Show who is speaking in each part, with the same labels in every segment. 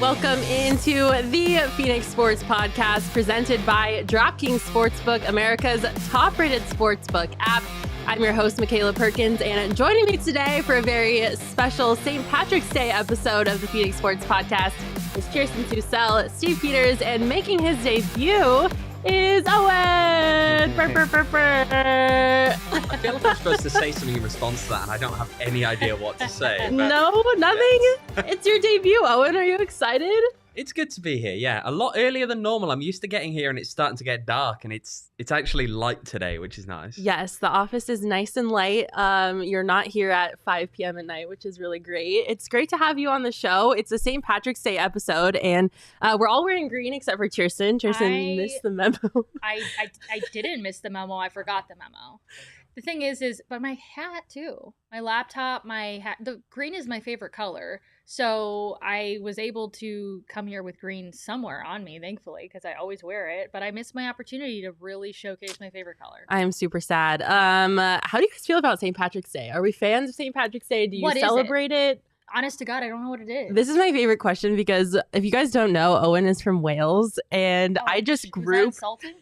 Speaker 1: Welcome into the Phnx Sports Podcast presented by DraftKings Sportsbook, America's top-rated sportsbook app. I'm your host, Makayla Perkins, and joining me today for a very special St. Patrick's Day episode of the Phnx Sports Podcast is Chierstin Susel, Steve Peters, and making his debut is Owen! Burr, burr, burr, burr.
Speaker 2: I feel like I'm supposed to say something in response to that, and I don't have any idea what to say.
Speaker 1: No, nothing? It's your debut, Owen. Are you excited?
Speaker 2: It's good to be here, yeah. A lot earlier than normal. I'm used to getting here, and it's starting to get dark, and it's actually light today, which is nice.
Speaker 1: Yes, the office is nice and light. You're not here at 5 p.m. at night, which is really great. It's great to have you on the show. It's a St. Patrick's Day episode, and we're all wearing green except for Chierstin. Chierstin missed the memo.
Speaker 3: I didn't miss the memo. I forgot the memo. The thing is, but my hat too. My laptop, my hat. The green is my favorite color. So I was able to come here with green somewhere on me, thankfully, because I always wear it. But I missed my opportunity to really showcase my favorite color.
Speaker 1: I am super sad. How do you guys feel about St. Patrick's Day? Are we fans of St. Patrick's Day? Do you celebrate it?
Speaker 3: Honest to God, I don't know what it is.
Speaker 1: This is my favorite question because if you guys don't know, Owen is from Wales, and I just grew.
Speaker 3: Is that insulting?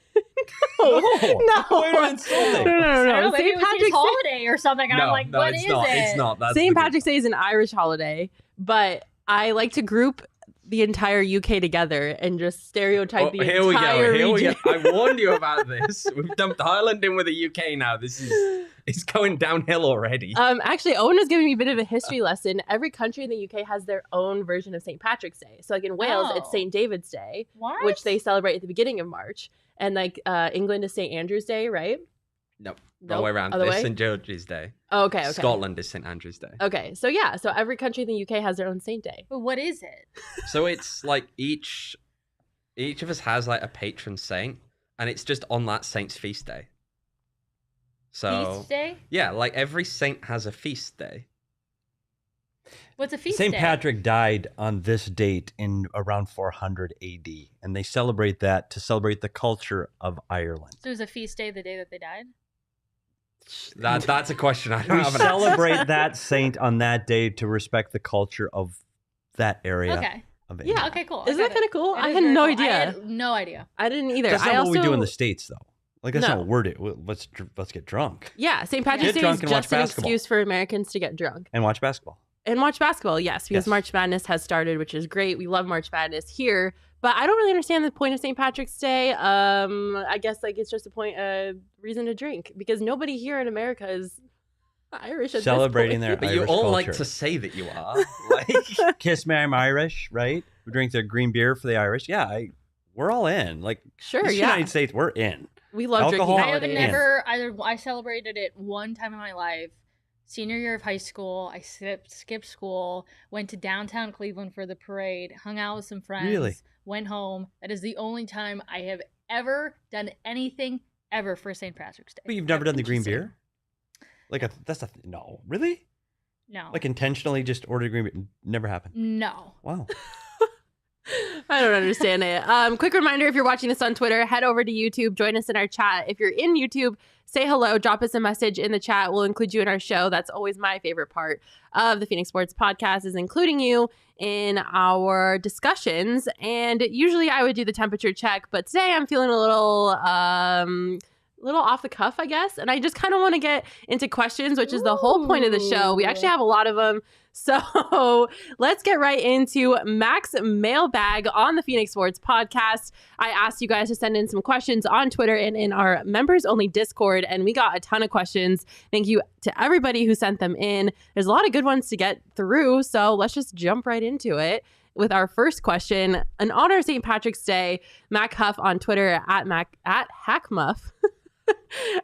Speaker 1: No.
Speaker 2: We're insulting.
Speaker 1: No.
Speaker 3: Maybe it was his holiday or something. And I'm like, what is it?
Speaker 2: It's not. That's
Speaker 1: St. Patrick's Day is an Irish holiday, but I like to group the entire UK together and just stereotype the entire region.
Speaker 2: Here we go. I warned you about this. We've dumped Ireland in with the UK now. It's going downhill already.
Speaker 1: Actually, Owen was giving me a bit of a history lesson. Every country in the UK has their own version of St. Patrick's Day. So like in Wales, it's St. David's Day, which they celebrate at the beginning of March. And like England is St. Andrew's Day, right?
Speaker 2: Nope. Wrong way around. It's St. George's Day.
Speaker 1: Oh, okay.
Speaker 2: Scotland is St. Andrew's Day.
Speaker 1: Okay. So yeah. So every country in the UK has their own saint day.
Speaker 3: But what is it?
Speaker 2: So it's like each of us has like a patron saint, and it's just on that saint's feast day. So
Speaker 3: feast day?
Speaker 2: Yeah, like every saint has a feast day.
Speaker 3: What's a feast day?
Speaker 4: St. Patrick died on this date in around 400 AD, and they celebrate that to celebrate the culture of Ireland.
Speaker 3: So it was a feast day the day that they died?
Speaker 2: That's a question I don't
Speaker 4: We
Speaker 2: have.
Speaker 4: celebrate that saint on that day to respect the culture of that area.
Speaker 3: Okay.
Speaker 4: Of
Speaker 1: Yeah.
Speaker 4: England.
Speaker 3: Okay, cool.
Speaker 1: Isn't that kind of cool? I
Speaker 3: It is
Speaker 1: had
Speaker 3: very
Speaker 1: no
Speaker 3: cool.
Speaker 1: idea.
Speaker 3: I had no idea.
Speaker 1: I didn't either.
Speaker 4: That's not what we do in the States, though. Like, that's not what we're doing. Let's get drunk.
Speaker 1: Yeah, St. Patrick's
Speaker 4: Get
Speaker 1: Day is
Speaker 4: drunk and watch
Speaker 1: just an
Speaker 4: basketball.
Speaker 1: excuse for Americans to get drunk.
Speaker 4: And watch basketball.
Speaker 1: And watch basketball, yes, because
Speaker 4: Yes.
Speaker 1: March Madness has started, which is great. We love March Madness here. But I don't really understand the point of St. Patrick's Day. I guess like it's just a reason to drink because nobody here in America is Irish at
Speaker 4: Celebrating
Speaker 1: this
Speaker 4: their
Speaker 1: point.
Speaker 2: But you
Speaker 4: Irish
Speaker 2: all
Speaker 4: culture.
Speaker 2: like to say that you are. Like,
Speaker 4: Kiss me, I'm Irish, right? We drink their green beer for the Irish. Yeah, we're all in. Like,
Speaker 1: Sure,
Speaker 4: this
Speaker 1: yeah.
Speaker 4: United States, we're in.
Speaker 1: We love
Speaker 4: Alcohol?
Speaker 1: drinking
Speaker 3: I have
Speaker 1: holidays.
Speaker 3: I celebrated it one time in my life. Senior year of high school, I skipped school, went to downtown Cleveland for the parade, hung out with some friends,
Speaker 4: Really?
Speaker 3: went home. That is the only time I have ever done anything ever for St. Patrick's Day.
Speaker 4: But you've never done the green
Speaker 1: Interesting.
Speaker 4: beer? No, really?
Speaker 3: No.
Speaker 4: Like intentionally just ordered green beer? Never happened.
Speaker 3: No.
Speaker 4: Wow.
Speaker 1: I don't understand it. Quick reminder, if you're watching us on Twitter, head over to YouTube, join us in our chat. If you're in YouTube, say hello, drop us a message in the chat. We'll include you in our show. That's always my favorite part of the Phnx Sports Podcast is including you in our discussions. And usually I would do the temperature check, but today I'm feeling a little off the cuff, I guess. And I just kind of want to get into questions, which is the whole point of the show. We actually have a lot of them. So let's get right into Mac's mailbag on the Phnx Sports Podcast. I asked you guys to send in some questions on Twitter and in our members only Discord, and we got a ton of questions. Thank you to everybody who sent them in. There's a lot of good ones to get through, so let's just jump right into it with our first question. In honor of St. Patrick's Day, Mac Huff on Twitter at Hackmuff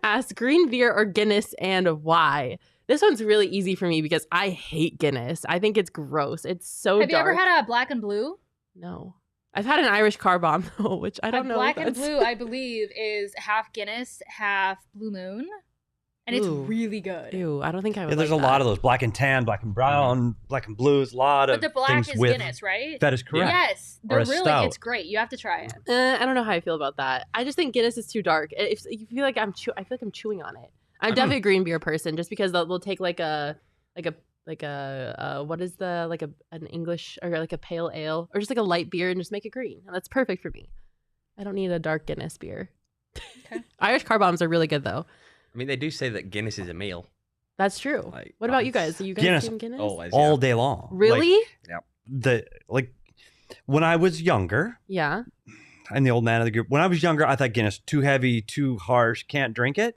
Speaker 1: asks green beer or Guinness and why? This one's really easy for me because I hate Guinness. I think it's gross. It's so
Speaker 3: Have
Speaker 1: dark.
Speaker 3: you ever had a black and blue?
Speaker 1: No. I've had an Irish car bomb though, which I don't know.
Speaker 3: Black
Speaker 1: if
Speaker 3: and
Speaker 1: that's-
Speaker 3: blue, I believe, is half Guinness, half Blue Moon. And it's
Speaker 1: Ooh.
Speaker 3: really good.
Speaker 1: Ew, I don't think I would.
Speaker 4: Yeah, there's
Speaker 1: like
Speaker 4: a lot of those. Black and tan, black and brown, black and blues, a lot
Speaker 3: But
Speaker 4: of
Speaker 3: the black
Speaker 4: things
Speaker 3: is
Speaker 4: with
Speaker 3: Guinness, right?
Speaker 4: That is correct.
Speaker 3: Yes.
Speaker 4: Or
Speaker 3: They're
Speaker 4: a
Speaker 3: really,
Speaker 4: stout.
Speaker 3: it's great. You have to try it.
Speaker 1: I don't know how I feel about that. I just think Guinness is too dark. If you feel like I feel like I'm chewing on it. I'm definitely a green beer person, just because they'll take like a like a what is the like an English or like a pale ale or just like a light beer and just make it green. And that's perfect for me. I don't need a dark Guinness beer.
Speaker 3: Okay.
Speaker 1: Irish car bombs are really good though.
Speaker 2: I mean, they do say that Guinness is a meal.
Speaker 1: That's true.
Speaker 2: Like,
Speaker 1: What about you
Speaker 2: that's-
Speaker 1: guys? Are you guys
Speaker 4: Guinness.
Speaker 1: doing Guinness?
Speaker 2: Always.
Speaker 4: all
Speaker 2: yeah.
Speaker 4: day long.
Speaker 1: Really?
Speaker 4: Like when I was younger,
Speaker 1: Yeah.
Speaker 4: I'm the old man of the group. When I was younger, I thought Guinness too heavy, too harsh, can't drink it.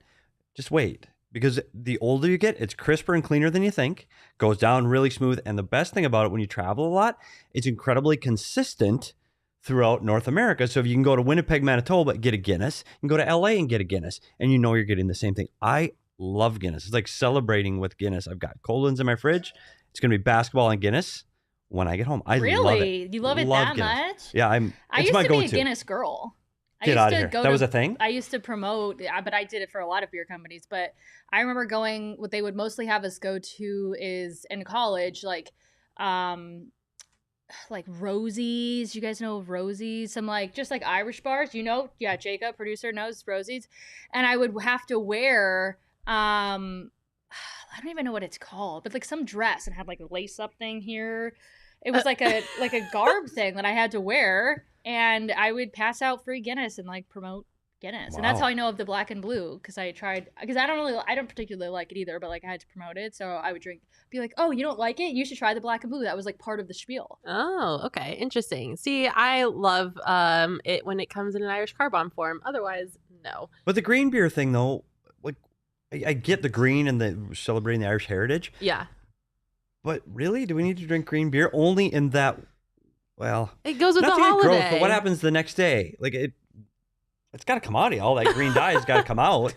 Speaker 4: Just wait, because the older you get, it's crisper and cleaner than you think. Goes down really smooth, and the best thing about it when you travel a lot, it's incredibly consistent throughout North America. So if you can go to Winnipeg, Manitoba, get a Guinness, you can go to LA and get a Guinness, and you know you're getting the same thing. I love Guinness. It's like celebrating with Guinness. I've got cold ones in my fridge. It's going to be basketball and Guinness when I get home. I love it.
Speaker 3: Really? You love it that
Speaker 4: Guinness.
Speaker 3: much?
Speaker 4: Yeah,
Speaker 3: I
Speaker 4: it's
Speaker 3: used
Speaker 4: my
Speaker 3: to be a
Speaker 4: go-to.
Speaker 3: Guinness girl. I
Speaker 4: Get
Speaker 3: used
Speaker 4: out
Speaker 3: to
Speaker 4: of here.
Speaker 3: go
Speaker 4: That
Speaker 3: to-
Speaker 4: was a thing?
Speaker 3: I used to promote, but I did it for a lot of beer companies. But I remember going, what they would mostly have us go to is in college, like Rosie's. You guys know of Rosie's? Some just like Irish bars, Yeah, Jacob, producer, knows Rosie's. And I would have to wear, I don't even know what it's called, but like some dress and had like a lace up thing here. It was like a garb thing that I had to wear, and I would pass out free Guinness and like promote Guinness. And that's
Speaker 4: Wow.
Speaker 3: how I know of the black and blue, because I don't particularly like it either, but like I had to promote it, so I would be like, oh, you don't like it? You should try the black and blue. That was like part of the spiel.
Speaker 1: Oh, okay. Interesting. See, I love it when it comes in an Irish car bomb form. Otherwise, no.
Speaker 4: But the green beer thing, though, like I get the green and the celebrating the Irish heritage,
Speaker 1: Yeah.
Speaker 4: but really, do we need to drink green beer only in that? Well,
Speaker 1: It goes with
Speaker 4: not
Speaker 1: the
Speaker 4: to get
Speaker 1: holiday.
Speaker 4: gross, but what happens the next day? Like it's got to come out of you. All that green dye has got to come out.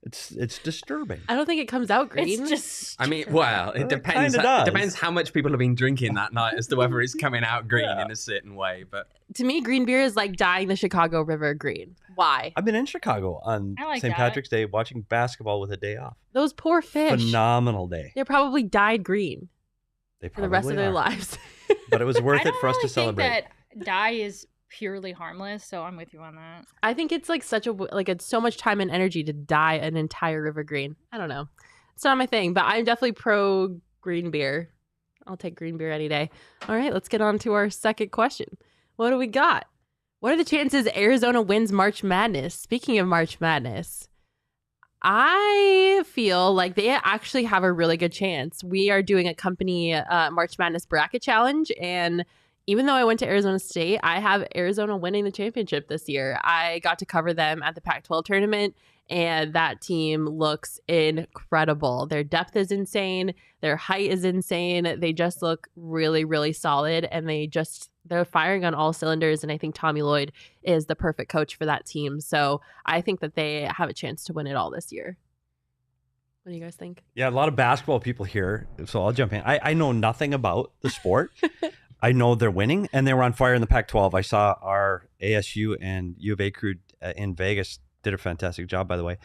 Speaker 4: It's disturbing.
Speaker 1: I don't think it comes out green.
Speaker 3: It's just.
Speaker 2: I mean, well, it
Speaker 4: It
Speaker 2: depends.
Speaker 4: kinda does.
Speaker 2: It depends how much people have been drinking that night as to whether it's coming out green in a certain way. But
Speaker 1: To me, green beer is like dyeing the Chicago River green. Why?
Speaker 4: I've been in Chicago on
Speaker 3: I like
Speaker 4: St.
Speaker 3: that.
Speaker 4: Patrick's Day watching basketball with a day off.
Speaker 1: Those poor fish.
Speaker 4: Phenomenal day.
Speaker 1: They're probably dyed green
Speaker 4: They
Speaker 1: for
Speaker 4: probably
Speaker 1: the rest of their
Speaker 4: are.
Speaker 1: lives.
Speaker 4: But it was worth
Speaker 3: I
Speaker 4: it
Speaker 3: don't
Speaker 4: for us
Speaker 3: really
Speaker 4: to celebrate.
Speaker 3: think that dye is purely harmless, so I'm with you on that.
Speaker 1: I think it's like it's so much time and energy to dye an entire river green. I don't know. It's not my thing, but I'm definitely pro green beer. I'll take green beer any day. All right, let's get on to our second question. What do we got? What are the chances Arizona wins March Madness? Speaking of March Madness, I feel like they actually have a really good chance. We are doing a company March Madness bracket challenge, and even though I went to Arizona State, I have Arizona winning the championship this year. I got to cover them at the Pac-12 tournament, and that team looks incredible. Their depth is insane. Their height is insane. They just look really, really solid, and they're firing on all cylinders, and I think Tommy Lloyd is the perfect coach for that team. So I think that they have a chance to win it all this year. What do you guys think?
Speaker 4: Yeah, a lot of basketball people here, so I'll jump in. I know nothing about the sport. I know they're winning, and they were on fire in the Pac-12. I saw our ASU and U of A crew in Vegas did a fantastic job, by the way.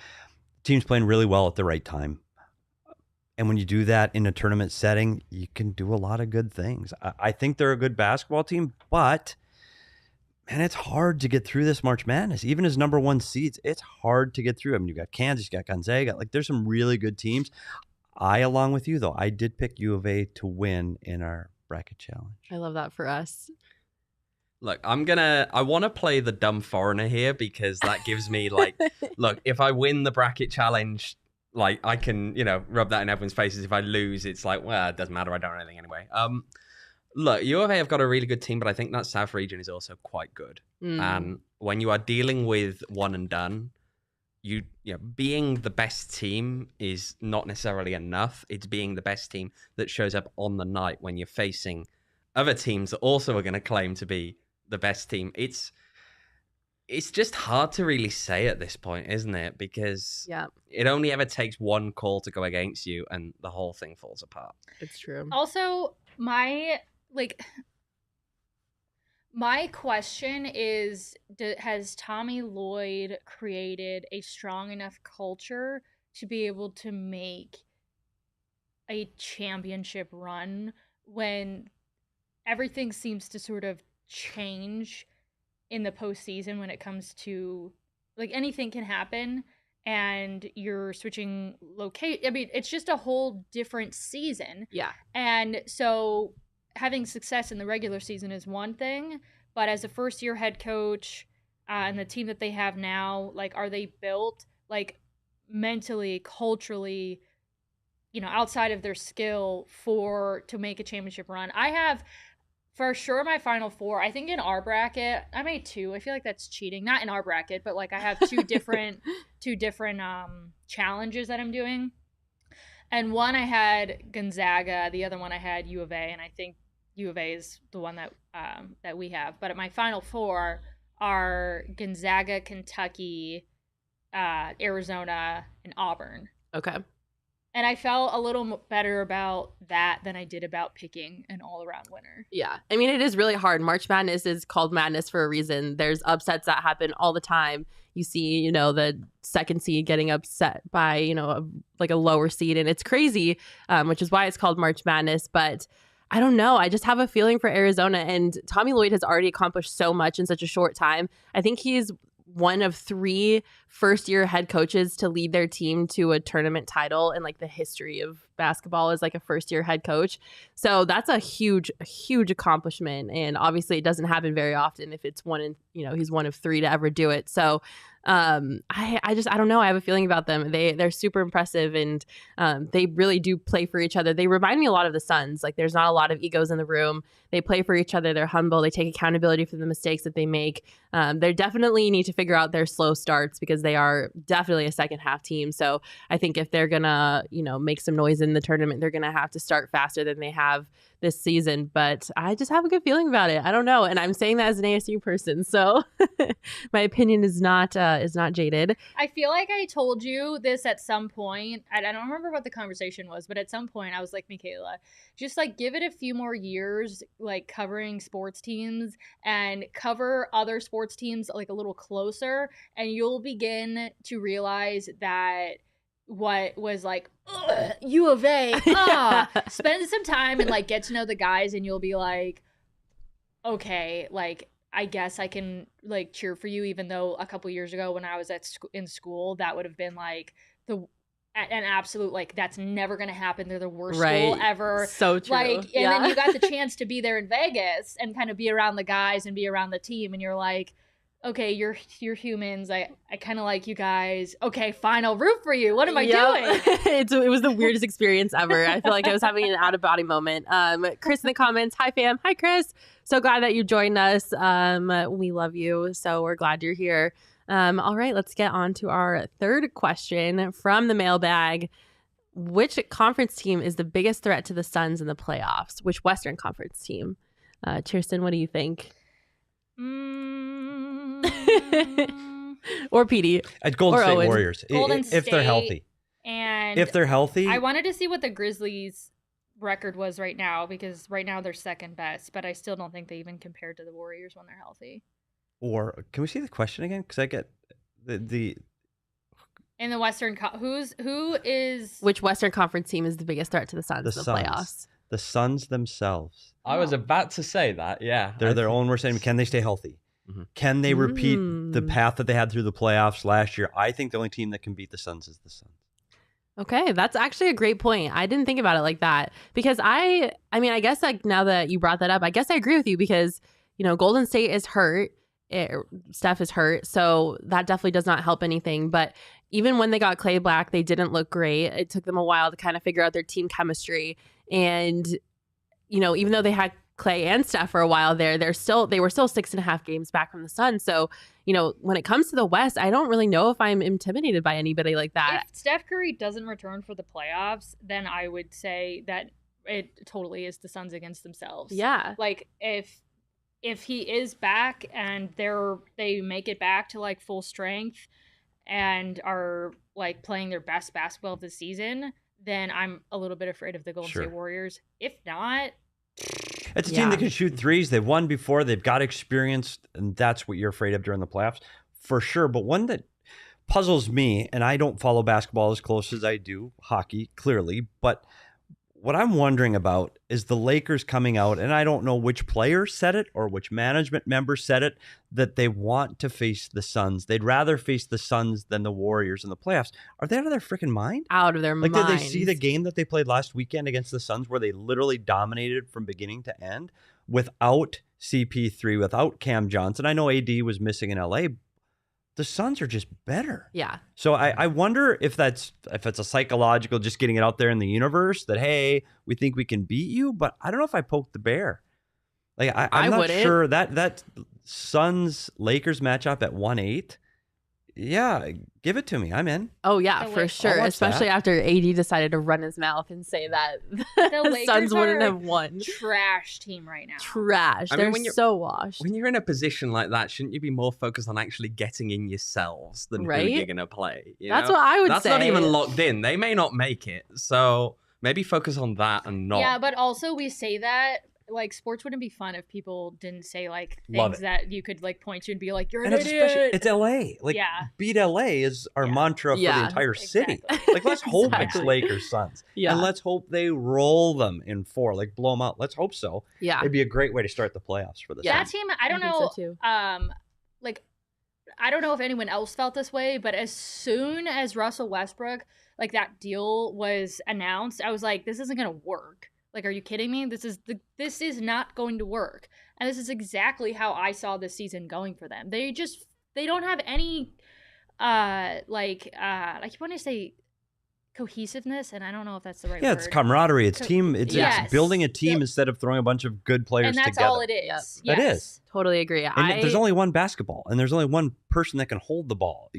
Speaker 4: Team's playing really well at the right time. And when you do that in a tournament setting, you can do a lot of good things. I think they're a good basketball team, but, man, it's hard to get through this March Madness. Even as number one seeds, it's hard to get through. I mean, you got Kansas, you got Gonzaga. Like, there's some really good teams. Along with you, though, I did pick U of A to win in our bracket challenge.
Speaker 1: I love that for us.
Speaker 2: look, I want to play the dumb foreigner here because that gives me like, look, if I win the bracket challenge, like I can, rub that in everyone's faces. If I lose, it's like, well, it doesn't matter. I don't know anything anyway. Look, U of A have got a really good team, but I think that South region is also quite good. And when you are dealing with one and done, being the best team is not necessarily enough. It's being the best team that shows up on the night when you're facing other teams that also are going to claim to be the best team. It's just hard to really say at this point, isn't it? Because it only ever takes one call to go against you and the whole thing falls apart.
Speaker 1: It's true.
Speaker 3: Also, my question is, has Tommy Lloyd created a strong enough culture to be able to make a championship run when everything seems to sort of change in the postseason when it comes to, like, anything can happen, and you're switching location. I mean, it's just a whole different season.
Speaker 1: Yeah.
Speaker 3: And so having success in the regular season is one thing, but as a first-year head coach and the team that they have now, like, are they built, like, mentally, culturally, you know, outside of their skill to make a championship run? I have for sure my final four. I think in our bracket, I made two. I feel like that's cheating. Not in our bracket, but like I have two different challenges that I'm doing. And one I had Gonzaga, the other one I had U of A, and I think U of A is the one that we have. But my final four are Gonzaga, Kentucky, Arizona, and Auburn.
Speaker 1: Okay.
Speaker 3: And I felt a little better about that than I did about picking an all-around winner.
Speaker 1: Yeah. I mean, it is really hard. March Madness is called madness for a reason. There's upsets that happen all the time. You see, you know, the second seed getting upset by, you know, like a lower seed. And it's crazy, which is why it's called March Madness. But I don't know. I just have a feeling for Arizona. And Tommy Lloyd has already accomplished so much in such a short time. I think he's one of 3 first-year head coaches to lead their team to a tournament title in like the history of basketball as like a first-year head coach. So that's a huge accomplishment. And obviously it doesn't happen very often if it's he's one of 3 to ever do it. So I don't know. I have a feeling about them. They're super impressive, and they really do play for each other. They remind me a lot of the Suns. Like, there's not a lot of egos in the room. They play for each other. They're humble. They take accountability for the mistakes that they make. They definitely need to figure out their slow starts because they are definitely a second half team. So I think if they're gonna, make some noise in the tournament, they're gonna have to start faster than they have this season. But I just have a good feeling about it. I don't know, and I'm saying that as an ASU person, so my opinion is not jaded.
Speaker 3: I feel like I told you this at some point. I don't remember what the conversation was, but at some point I was like, Makayla, just like give it a few more years, like covering sports teams, and cover other sports teams like a little closer, and you'll begin to realize that what was like U of A, spend some time and like get to know the guys, and you'll be like, okay, like I guess I can like cheer for you, even though a couple years ago when I was in school, that would have been like an absolute, like, that's never going to happen. They're the worst school ever.
Speaker 1: So true.
Speaker 3: Like, and then you got the chance to be there in Vegas and kind of be around the guys and be around the team. And you're like, okay, you're humans. I kind of like you guys. Okay, fine, I'll root for you. What am I doing?
Speaker 1: It was the weirdest experience ever. I feel like I was having an out-of-body moment. Chris in the comments, hi fam. Hi Chris. So glad that you joined us. We love you. So we're glad you're here. All right, let's get on to our third question from the mailbag. Which conference team is the biggest threat to the Suns in the playoffs? Which Western Conference team? Chierstin, what do you think? Or Petey.
Speaker 4: At Golden State
Speaker 1: Owen.
Speaker 4: Warriors.
Speaker 3: Golden
Speaker 4: if they're healthy.
Speaker 3: And
Speaker 4: if they're healthy.
Speaker 3: I wanted to see what the Grizzlies' record was right now, because right now they're second best, but I still don't think they even compare to the Warriors when they're healthy.
Speaker 4: Or can we see the question again? Because I get the
Speaker 3: in the Western
Speaker 1: which Western Conference team is the biggest threat to the Suns in the playoffs?
Speaker 4: The Suns themselves.
Speaker 2: I was about to say that. Yeah,
Speaker 4: they're their own worst enemy. Can they stay healthy? Mm-hmm. Can they repeat the path that they had through the playoffs last year? I think the only team that can beat the Suns is the Suns.
Speaker 1: Okay, that's actually a great point. I didn't think about it like that, because I mean, I guess like now that you brought that up, I guess I agree with you, because Golden State is hurt. Steph is hurt, so that definitely does not help anything. But even when they got Clay back, they didn't look great. It took them a while to kind of figure out their team chemistry. And even though they had Clay and Steph for a while there, they were still 6.5 games back from the Suns. So when it comes to the West, I don't really know if I'm intimidated by anybody like that.
Speaker 3: If Steph Curry doesn't return for the playoffs, then I would say that it totally is the Suns against themselves.
Speaker 1: Yeah,
Speaker 3: like if he is back and they make it back to like full strength and are like playing their best basketball of the season, then I'm a little bit afraid of the Golden State Warriors. If not,
Speaker 4: it's a team that can shoot threes. They've won before. They've got experience, and that's what you're afraid of during the playoffs, for sure. But one that puzzles me, and I don't follow basketball as close as I do hockey, clearly, but what I'm wondering about is the Lakers coming out, and I don't know which player said it or which management member said it, that they want to face the Suns. They'd rather face the Suns than the Warriors in the playoffs. Are they out of their freaking mind?
Speaker 1: Out of their
Speaker 4: Like,
Speaker 1: minds.
Speaker 4: did they see the game that they played last weekend against the Suns where they literally dominated from beginning to end without CP3, without Cam Johnson? I know AD was missing in LA. The Suns are just better.
Speaker 1: Yeah.
Speaker 4: So I wonder if it's a psychological, just getting it out there in the universe that, hey, we think we can beat you. But I don't know if I poked the bear. Like I'm not
Speaker 1: wouldn't.
Speaker 4: sure that Suns Lakers matchup at 1-8. Yeah, give it to me. I'm in.
Speaker 1: Oh, yeah,
Speaker 3: The
Speaker 1: for
Speaker 3: Lakers-
Speaker 1: sure.
Speaker 4: I'll watch
Speaker 1: Especially
Speaker 4: that.
Speaker 1: after AD decided to run his mouth and say that the
Speaker 3: Lakers
Speaker 1: Suns wouldn't
Speaker 3: are
Speaker 1: have won.
Speaker 3: Trash team right now.
Speaker 1: Trash.
Speaker 2: I mean,
Speaker 1: They're
Speaker 2: when you're-
Speaker 1: so washed.
Speaker 2: When you're in a position like that, shouldn't you be more focused on actually getting in yourselves than
Speaker 1: Right?
Speaker 2: who you're going to play? You
Speaker 1: That's
Speaker 2: know?
Speaker 1: what I would
Speaker 2: That's
Speaker 1: say.
Speaker 2: not even locked in. They may not make it. So maybe focus on that and not.
Speaker 3: Yeah, but also we say that like sports wouldn't be fun if people didn't say like
Speaker 4: Love
Speaker 3: things
Speaker 4: it.
Speaker 3: that you could like point to and be like, you're an
Speaker 4: And it's
Speaker 3: idiot.
Speaker 4: especially it's LA. Like
Speaker 3: Yeah.
Speaker 4: beat LA is our
Speaker 3: Yeah.
Speaker 4: mantra for
Speaker 1: Yeah,
Speaker 4: the entire city.
Speaker 3: exactly.
Speaker 4: Like let's hope it's
Speaker 1: Exactly.
Speaker 4: Lakers Suns.
Speaker 1: Yeah.
Speaker 4: And let's hope they roll them in 4, like blow them out. Let's hope so.
Speaker 1: Yeah.
Speaker 4: It'd be a great way to start the playoffs for the
Speaker 1: Yeah.
Speaker 3: That
Speaker 4: Suns.
Speaker 3: team, I don't
Speaker 1: think
Speaker 3: know.
Speaker 1: so too.
Speaker 3: Like I don't know if anyone else felt this way, but as soon as Russell Westbrook, like that deal was announced, I was like, this isn't gonna work. Like, are you kidding me? This is not going to work. And this is exactly how I saw this season going for them. They don't have any I want to say cohesiveness, and I don't know if that's the right
Speaker 4: Yeah,
Speaker 3: word.
Speaker 4: it's camaraderie. It's team.
Speaker 3: Yes.
Speaker 4: It's building a team instead of throwing a bunch of good players
Speaker 3: and that's
Speaker 4: together.
Speaker 3: all it is.
Speaker 1: Yep.
Speaker 4: That
Speaker 3: Yes.
Speaker 4: is.
Speaker 1: Totally agree.
Speaker 4: And there's only one basketball, and there's only one person that can hold the ball.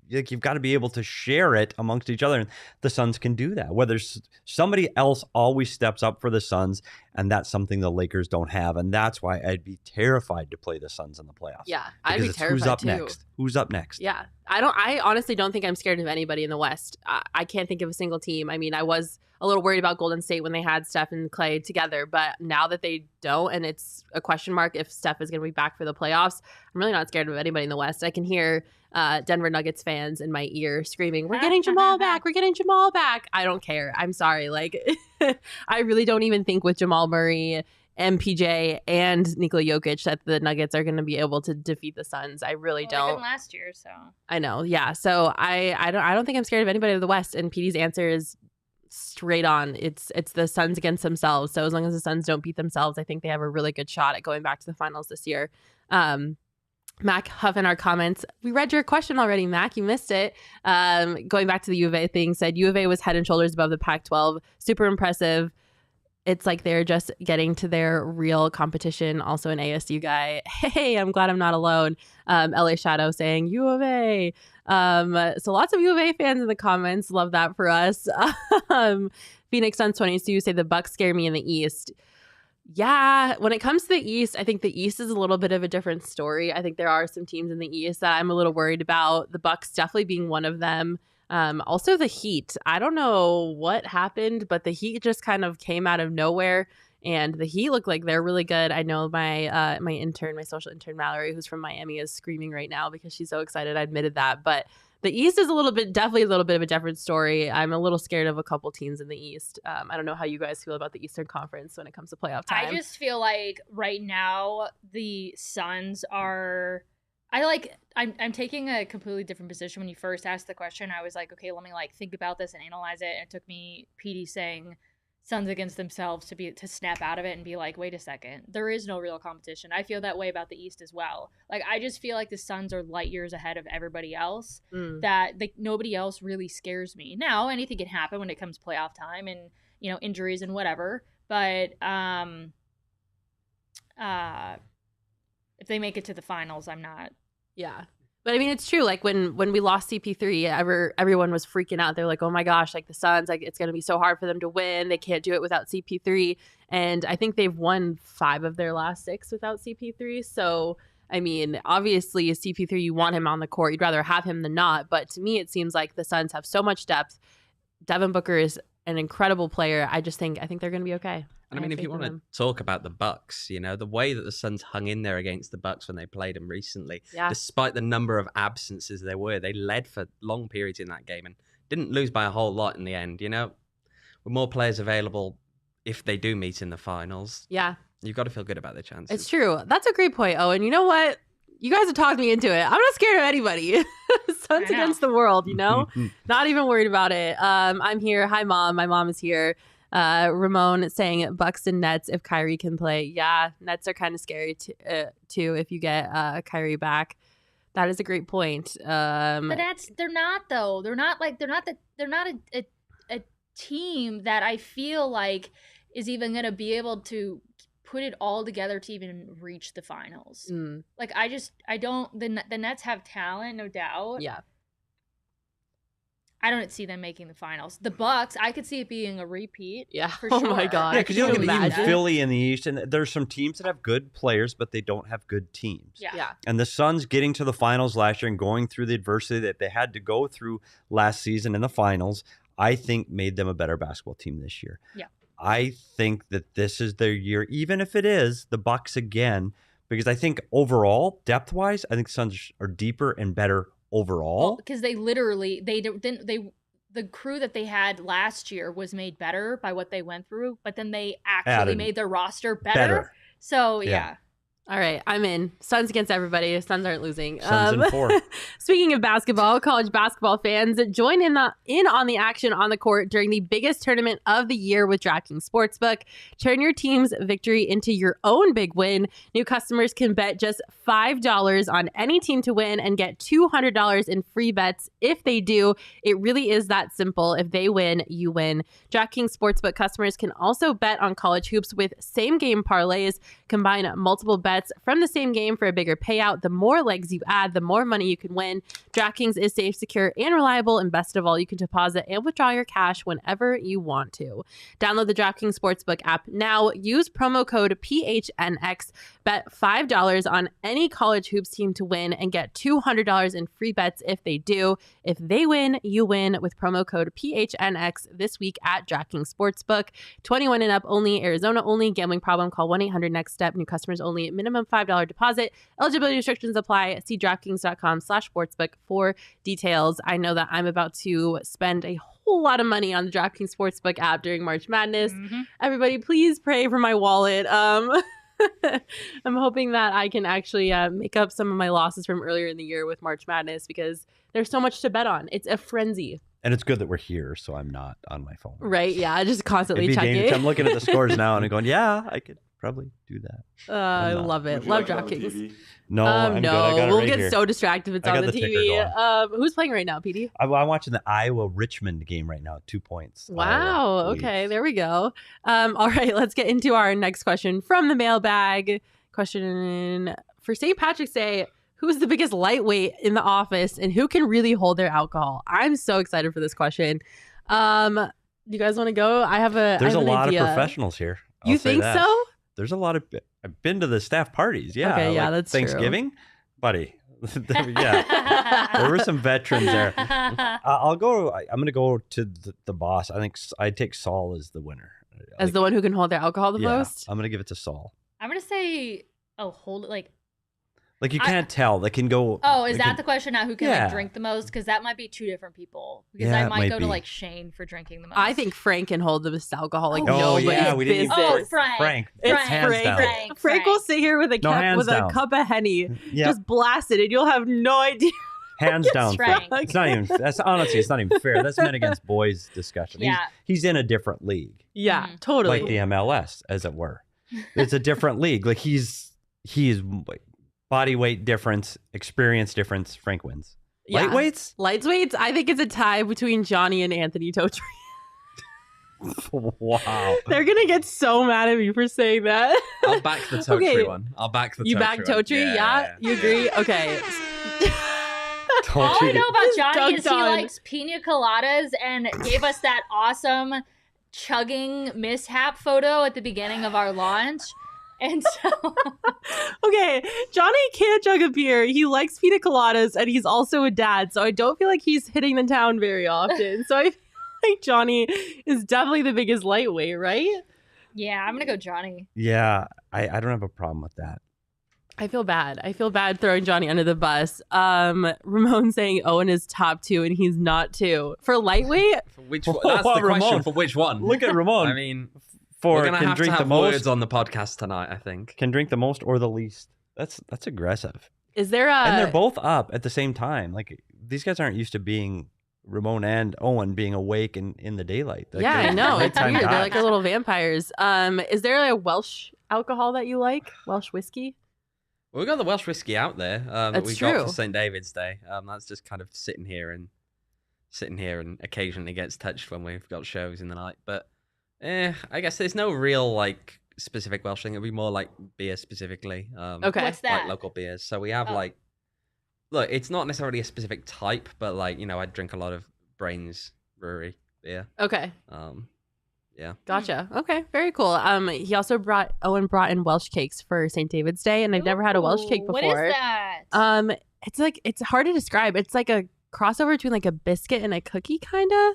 Speaker 4: You've got to be able to share it amongst each other, and the Suns can do that. Whether somebody else always steps up for the Suns, and that's something the Lakers don't have, and that's why I'd be terrified to play the Suns in the playoffs.
Speaker 1: Yeah, I'd be
Speaker 4: Because it's
Speaker 1: terrified
Speaker 4: who's up
Speaker 1: too.
Speaker 4: next? Who's up next?
Speaker 1: Yeah, I honestly don't think I'm scared of anybody in the West. I can't think of a single team. I mean, I was a little worried about Golden State when they had Steph and Clay together, but now that they don't, and it's a question mark if Steph is going to be back for the playoffs, I'm really not scared of anybody in the West. I can hear Denver Nuggets fans in my ear screaming, "We're getting Jamal back! We're getting Jamal back!" I don't care. I'm sorry. Like, I really don't even think with Jamal Murray, MPJ, and Nikola Jokic that the Nuggets are going to be able to defeat the Suns. I really
Speaker 3: Well, they
Speaker 1: don't.
Speaker 3: didn't last year, so
Speaker 1: I know. Yeah. So I don't think I'm scared of anybody of the West. And Petey's answer is straight on. It's the Suns against themselves. So as long as the Suns don't beat themselves, I think they have a really good shot at going back to the finals this year. Mac Huff in our comments. We read your question already, Mac. You missed it. Going back to the U of A thing, said U of A was head and shoulders above the Pac-12. Super impressive. It's like they're just getting to their real competition. Also an ASU guy. Hey, I'm glad I'm not alone. LA Shadow saying U of A. So lots of U of A fans in the comments. Love that for us. Phnx Suns 22 say the Bucks scare me in the East. Yeah, when it comes to the East, I think the East is a little bit of a different story. I think there are some teams in the East that I'm a little worried about. The Bucks definitely being one of them. Also the Heat. I don't know what happened, but the Heat just kind of came out of nowhere, and the Heat look like they're really good. I know my my social intern Mallory, who's from Miami, is screaming right now because she's so excited. I admitted that, but the East is definitely a little bit of a different story. I'm a little scared of a couple teams in the East. I don't know how you guys feel about the Eastern Conference when it comes to playoff time.
Speaker 3: I just feel like right now the Suns are. I'm taking a completely different position. When you first asked the question, I was like, okay, let me think about this and analyze it. And it took me Petey saying Suns against themselves to snap out of it and be like, wait a second, there is no real competition. I feel that way about the East as well. I just feel like the Suns are light years ahead of everybody else. That nobody else really scares me. Now anything can happen when it comes playoff time and injuries and whatever. But if they make it to the finals, I'm not.
Speaker 1: Yeah. But I mean, it's true. Like when we lost CP3, everyone was freaking out. They're like, oh my gosh, the Suns, it's going to be so hard for them to win. They can't do it without CP3. And I think they've won 5 of their last 6 without CP3. So, I mean, obviously CP3, you want him on the court. You'd rather have him than not. But to me, it seems like the Suns have so much depth. Devin Booker is an incredible player. I think they're going to be okay.
Speaker 2: And I mean, if you want to talk about the Bucks, the way that the Suns hung in there against the Bucks when they played them recently, despite the number of absences there were, they led for long periods in that game and didn't lose by a whole lot in the end. with more players available, if they do meet in the finals,
Speaker 1: Yeah,
Speaker 2: you've got to feel good about their chances.
Speaker 1: it's true. That's a great point, Owen. You know what? You guys have talked me into it. I'm not scared of anybody. Suns against the world, you know? Not even worried about it. I'm here. Hi, Mom. My mom is here. Ramon saying Bucks and Nets if Kyrie can play. Yeah, Nets are kind of scary too if you get Kyrie back. That is a great point.
Speaker 3: But they're not though. They're not a team that I feel like is even going to be able to put it all together to even reach the finals. Like I don't. The Nets have talent, no doubt.
Speaker 1: Yeah.
Speaker 3: I don't see them making the finals. The Bucks, I could see it being a repeat.
Speaker 1: Yeah.
Speaker 3: For
Speaker 1: Oh
Speaker 3: sure.
Speaker 1: my God.
Speaker 4: Yeah, because you
Speaker 1: Can
Speaker 4: look
Speaker 1: you
Speaker 4: at even
Speaker 1: imagine?
Speaker 4: Philly in the East, and there's some teams that have good players, but they don't have good teams.
Speaker 3: Yeah.
Speaker 4: And the Suns getting to the finals last year and going through the adversity that they had to go through last season in the finals, I think made them a better basketball team this year.
Speaker 3: Yeah.
Speaker 4: I think that this is their year, even if it is the Bucks again, because I think overall, depth-wise, I think Suns are deeper and better overall.
Speaker 3: Because they the crew that they had last year was made better by what they went through, but then they actually made their roster better. So yeah.
Speaker 1: All right, I'm in. Suns against everybody. Suns aren't losing.
Speaker 4: Suns in 4.
Speaker 1: Speaking of basketball, college basketball fans, join in on the action on the court during the biggest tournament of the year with DraftKings Sportsbook. Turn your team's victory into your own big win. New customers can bet just $5 on any team to win and get $200 in free bets if they do. It really is that simple. If they win, you win. DraftKings Sportsbook customers can also bet on college hoops with same-game parlays. Combine multiple bets from the same game for a bigger payout. The more legs you add, the more money you can win. DraftKings is safe, secure, and reliable. And best of all, you can deposit and withdraw your cash whenever you want to. Download the DraftKings Sportsbook app now. Use promo code PHNX. Bet $5 on any college hoops team to win and get $200 in free bets if they do. If they win, you win with promo code PHNX this week at DraftKings Sportsbook. 21 and up only. Arizona only. Gambling problem? Call 1-800-NEXT-STEP. New customers only. Minimum $5 deposit. Eligibility restrictions apply. See DraftKings.com/sportsbook for details. I know that I'm about to spend a whole lot of money on the DraftKings Sportsbook app during March Madness. Everybody, please pray for my wallet. I'm hoping that I can actually make up some of my losses from earlier in the year with March Madness because there's so much to bet on. It's a frenzy.
Speaker 4: And it's good that we're here, so I'm not on my phone.
Speaker 1: Right, yeah, just constantly
Speaker 4: It'd be
Speaker 1: checking.
Speaker 4: dangerous. I'm looking at the scores now and I'm going, yeah, I could probably do that.
Speaker 1: I love it. Love DraftKings.
Speaker 4: No, I'm good. I got it
Speaker 1: we'll
Speaker 4: right
Speaker 1: get
Speaker 4: here.
Speaker 1: so distracted if it's
Speaker 4: I
Speaker 1: on
Speaker 4: got
Speaker 1: the
Speaker 4: the ticker
Speaker 1: TV. Who's playing right now, PD?
Speaker 4: I'm watching the Iowa-Richmond game right now. 2 points.
Speaker 1: Wow.
Speaker 4: Iowa
Speaker 1: Okay,
Speaker 4: leads.
Speaker 1: there we go. All right, let's get into our next question from the mailbag. Question for St. Patrick's Day. Who's the biggest lightweight in the office and who can really hold their alcohol? I'm so excited for this question. Do you guys want to go?
Speaker 4: There's a lot
Speaker 1: idea.
Speaker 4: of professionals here. I'll
Speaker 1: You
Speaker 4: say
Speaker 1: think
Speaker 4: that.
Speaker 1: so?
Speaker 4: There's a lot of. I've been to the staff parties. Yeah.
Speaker 1: Okay, yeah, that's true.
Speaker 4: Thanksgiving, buddy. Yeah, there were some veterans there. I'll go. I'm going to go to the boss. I think I'd take Saul as the winner.
Speaker 1: As the one who can hold their alcohol the most?
Speaker 4: I'm going to give it to Saul.
Speaker 3: I'm gonna say, hold it
Speaker 4: Like you can't tell. They can go.
Speaker 3: Oh, is that the question now? Who can
Speaker 4: Yeah.
Speaker 3: drink the most? Because that might be two different people. Because
Speaker 4: Yeah,
Speaker 3: I
Speaker 4: it
Speaker 3: might
Speaker 4: might
Speaker 3: go to
Speaker 4: be.
Speaker 3: Shane for drinking the most.
Speaker 1: I think Frank can hold the most alcohol like
Speaker 3: Oh,
Speaker 1: nobody's
Speaker 4: yeah, we didn't even
Speaker 1: business.
Speaker 3: Frank.
Speaker 1: It's
Speaker 4: hands
Speaker 1: Frank.
Speaker 4: down.
Speaker 1: Frank will sit here with a
Speaker 4: No, hands down.
Speaker 1: cup of Henny,
Speaker 4: Yeah,
Speaker 1: just blast it, and you'll have no idea.
Speaker 4: hands down.
Speaker 3: Frank.
Speaker 4: It's not even. That's honestly, it's not even fair. That's men against boys discussion.
Speaker 3: Yeah.
Speaker 4: He's in a different league,
Speaker 1: Yeah,
Speaker 3: Mhm.
Speaker 1: totally.
Speaker 4: like the MLS, as it were. It's a different league. Like he's body weight difference, experience difference. Frank wins.
Speaker 1: Yeah.
Speaker 4: Lightweights.
Speaker 1: Lightweights, I think it's a tie between Johnny and Anthony Totri.
Speaker 4: Wow.
Speaker 1: They're gonna get so mad at me for saying that.
Speaker 2: I'll back the Totri
Speaker 1: Okay.
Speaker 2: one. I'll back the
Speaker 1: You
Speaker 2: Totri
Speaker 1: back
Speaker 2: one.
Speaker 1: Totri? Yeah? You agree? Okay.
Speaker 3: All I know about Johnny is
Speaker 1: dunked
Speaker 3: he
Speaker 1: on.
Speaker 3: likes pina coladas and gave us that awesome chugging mishap photo at the beginning of our launch. And so
Speaker 1: Okay, Johnny can't chug a beer. He likes pina coladas, and he's also a dad, so I don't feel like he's hitting the town very often. So I feel like Johnny is definitely the biggest lightweight, right?
Speaker 3: yeah, I'm gonna go Johnny.
Speaker 4: Yeah, I don't have a problem with that.
Speaker 1: I feel bad. I feel bad throwing Johnny under the bus. Ramon saying Owen is top 2 and he's not 2. For lightweight?
Speaker 2: For which one? That's the
Speaker 4: Ramon.
Speaker 2: question. For which one?
Speaker 4: Look at Ramon.
Speaker 2: I mean,
Speaker 4: For
Speaker 2: we're gonna
Speaker 4: can
Speaker 2: have
Speaker 4: drink
Speaker 2: to have
Speaker 4: the most,
Speaker 2: words on the podcast tonight. I think.
Speaker 4: can drink the most or the least. That's aggressive.
Speaker 1: Is there a...
Speaker 4: And they're both up at the same time. Like, these guys aren't used to being Ramon and Owen being awake in the daylight. Like,
Speaker 1: Yeah, I
Speaker 4: they're
Speaker 1: know. It's
Speaker 4: nighttime
Speaker 1: weird. They're
Speaker 4: guys.
Speaker 1: like little vampires. Is there a Welsh alcohol that you like? Welsh whiskey?
Speaker 2: Well, we got the Welsh whiskey out there that
Speaker 1: That's
Speaker 2: we got
Speaker 1: true.
Speaker 2: for St. David's Day. That's just kind of sitting here and occasionally gets touched when we've got shows in the night. But I guess there's no real like specific Welsh thing. It'd be more like beer specifically.
Speaker 1: Okay.
Speaker 3: What's that?
Speaker 2: Like local beers. So we have
Speaker 3: Oh.
Speaker 2: like, look, it's not necessarily a specific type, but like, you know, I drink a lot of Brains Brewery beer.
Speaker 1: Okay.
Speaker 2: Yeah.
Speaker 1: Gotcha. Okay. Very cool. He also Owen brought in Welsh Cakes for St. David's Day, and I've never had a Welsh cake
Speaker 3: Ooh,
Speaker 1: before.
Speaker 3: What is that?
Speaker 1: It's hard to describe. It's like a crossover between like a biscuit and a cookie, kind of.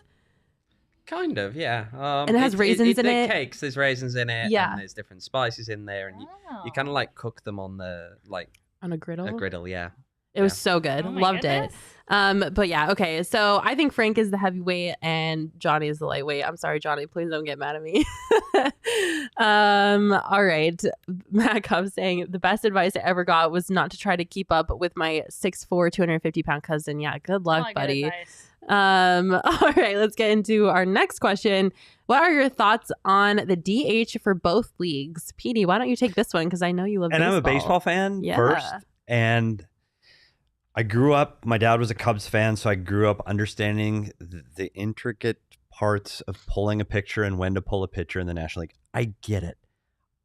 Speaker 2: Kind of, yeah.
Speaker 1: And it has raisins in
Speaker 2: they're
Speaker 1: it.
Speaker 2: Cakes, there's raisins in it.
Speaker 1: Yeah.
Speaker 2: And there's different spices in there, and you kind of like cook them on the
Speaker 1: On a griddle.
Speaker 2: a griddle, yeah.
Speaker 1: It was so good.
Speaker 3: Oh my
Speaker 1: Loved
Speaker 3: goodness.
Speaker 1: it. But yeah, okay. So I think Frank is the heavyweight and Johnny is the lightweight. I'm sorry, Johnny. Please don't get mad at me. All right. Matt Cup saying the best advice I ever got was not to try to keep up with my 6'4", 250-pound cousin. Yeah, good luck,
Speaker 3: Oh, good
Speaker 1: buddy.
Speaker 3: advice.
Speaker 1: All right, let's get into our next question. What are your thoughts on the DH for both leagues? Petey, why don't you take this one? Because I know you love
Speaker 4: And
Speaker 1: baseball.
Speaker 4: I'm a baseball fan
Speaker 1: Yeah.
Speaker 4: first. And I grew up, my dad was a Cubs fan, so I grew up understanding the intricate parts of pulling a pitcher and when to pull a pitcher in the National League. I get it.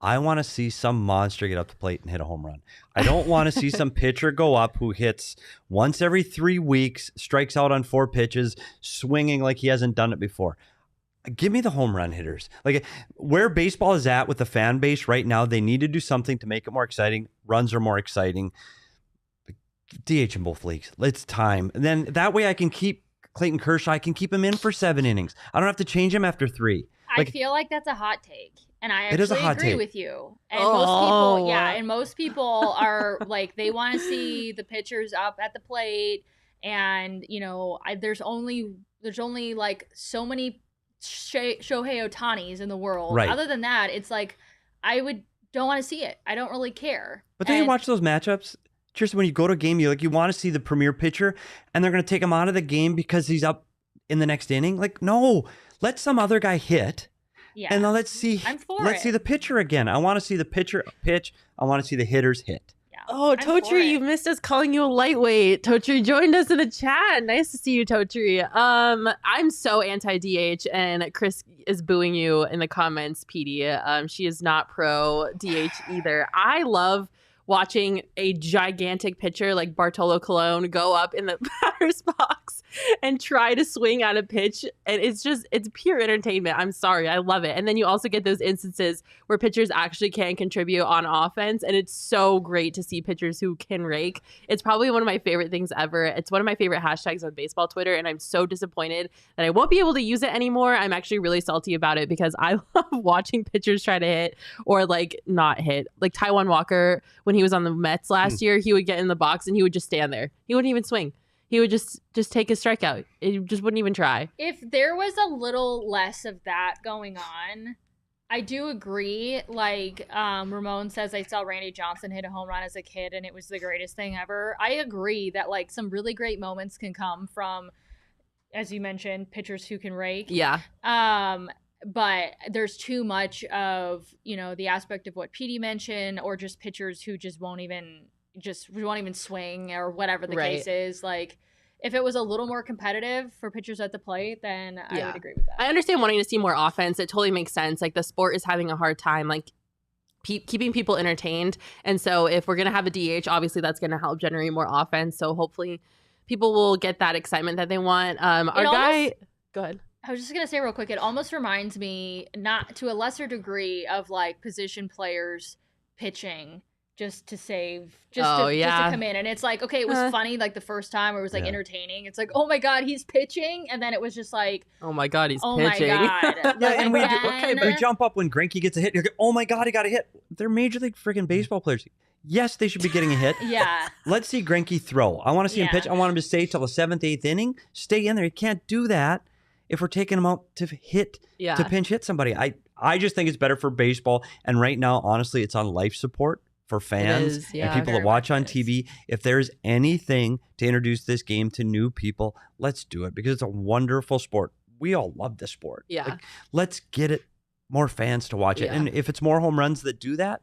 Speaker 4: I want to see some monster get up the plate and hit a home run. I don't want to see some pitcher go up who hits once every 3 weeks, strikes out on 4 pitches, swinging like he hasn't done it before. Give me the home run hitters. Like where baseball is at with the fan base right now, they need to do something to make it more exciting. Runs are more exciting. DH in both leagues. It's time. And then that way I can keep Clayton Kershaw. I can keep him in for 7 innings. I don't have to change him after 3.
Speaker 3: I feel like that's a hot take. And I
Speaker 4: It is a
Speaker 3: actually
Speaker 4: hot
Speaker 3: agree
Speaker 4: take.
Speaker 3: with you. And most people are like, they want to see the pitchers up at the plate. And, you know, there's only like so many Shohei Ohtanis in the world.
Speaker 4: Right.
Speaker 3: Other than that, it's like, don't want to see it. I don't really care.
Speaker 4: But then you watch those matchups. Just when you go to a game, you want to see the premier pitcher, and they're going to take him out of the game because he's up in the next inning. Like, no, let some other guy hit,
Speaker 3: Yeah.
Speaker 4: and then let's see the pitcher again. I want to see the pitcher pitch. I want to see the hitters hit.
Speaker 3: Yeah.
Speaker 1: Oh,
Speaker 3: I'm for
Speaker 1: Totri, you
Speaker 3: it.
Speaker 1: missed us calling you a lightweight. Totri joined us in the chat. Nice to see you, Totri. I'm so anti-DH, and Chris is booing you in the comments, Petey. She is not pro DH either. I love watching a gigantic pitcher like Bartolo Colon go up in the batter's box and try to swing at a pitch. And it's pure entertainment. I'm sorry. I love it. And then you also get those instances where pitchers actually can contribute on offense. And it's so great to see pitchers who can rake. It's probably one of my favorite things ever. It's one of my favorite hashtags on baseball Twitter. And I'm so disappointed that I won't be able to use it anymore. I'm actually really salty about it because I love watching pitchers try to hit or like not hit. Like Taijuan Walker, when he was on the Mets last year, he would get in the box and he would just stand there. He wouldn't even swing. He would just take a strikeout. He just wouldn't even try.
Speaker 3: If there was a little less of that going on, I do agree. Like Ramon says, I saw Randy Johnson hit a home run as a kid and it was the greatest thing ever. I agree that like some really great moments can come from, as you mentioned, pitchers who can rake.
Speaker 1: Yeah.
Speaker 3: But there's too much of, you know, the aspect of what Petey mentioned, or just pitchers who won't even swing, or whatever the case is. Like, if it was a little more competitive for pitchers at the plate, then I would agree with that.
Speaker 1: I understand wanting to see more offense. It totally makes sense. Like, the sport is having a hard time, like, keeping people entertained. And so if we're going to have a DH, obviously that's going to help generate more offense. So hopefully people will get that excitement that they want. Go ahead.
Speaker 3: I was just going to say real quick, it almost reminds me, not to a lesser degree, of like position players pitching just to come in. And it's like, okay, it was funny like the first time, or it was like entertaining. It's like, oh my God, he's pitching. And then it was just like,
Speaker 1: oh my God, he's
Speaker 3: oh
Speaker 1: pitching.
Speaker 3: my God.
Speaker 4: Yeah, and we jump up when Greinke gets a hit. You're like, oh my God, he got a hit. They're Major League freaking baseball players. Yes, they should be getting a hit.
Speaker 3: Yeah.
Speaker 4: Let's see Greinke throw. I want to see him
Speaker 3: Yeah.
Speaker 4: pitch. I want him to stay till the 7th, 8th inning. Stay in there. You can't do that if we're taking him out to pinch hit somebody. I just think it's better for baseball. And right now, honestly, it's on life support for fans
Speaker 1: is, yeah.
Speaker 4: and people that
Speaker 3: Very
Speaker 4: watch
Speaker 3: much
Speaker 4: on
Speaker 3: is.
Speaker 4: TV. If there's anything to introduce this game to new people, let's do it because it's a wonderful sport. We all love this sport.
Speaker 1: Yeah.
Speaker 4: Like, let's get it more fans to watch it.
Speaker 1: Yeah.
Speaker 4: And if it's more home runs that do that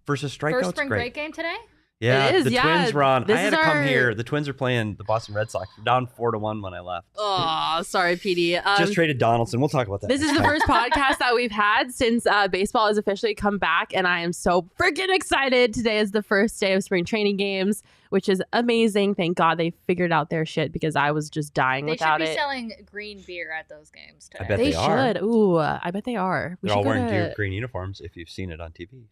Speaker 4: versus strikeouts,
Speaker 3: First spring
Speaker 4: great.
Speaker 3: break game today?
Speaker 4: Yeah,
Speaker 1: It is,
Speaker 4: the
Speaker 1: yeah.
Speaker 4: Twins were on.
Speaker 1: This
Speaker 4: I had
Speaker 1: is
Speaker 4: to come
Speaker 1: our-
Speaker 4: here. The Twins are playing the Boston Red Sox. We're down 4-1 when I left.
Speaker 1: Oh, sorry, Petey.
Speaker 4: Just traded Donaldson. We'll talk about that.
Speaker 1: This is
Speaker 4: next
Speaker 1: the
Speaker 4: time.
Speaker 1: first podcast that we've had since baseball has officially come back, and I am so freaking excited. Today is the first day of spring training games, which is amazing. Thank God they figured out their shit because I was just dying
Speaker 3: They
Speaker 1: without
Speaker 3: should be
Speaker 1: it.
Speaker 3: selling green beer at those games today.
Speaker 4: I bet
Speaker 1: They
Speaker 4: they are.
Speaker 1: should. Ooh, I bet they are. We
Speaker 4: They're all
Speaker 1: should go
Speaker 4: wearing
Speaker 1: to-
Speaker 4: green uniforms if you've seen it on TV.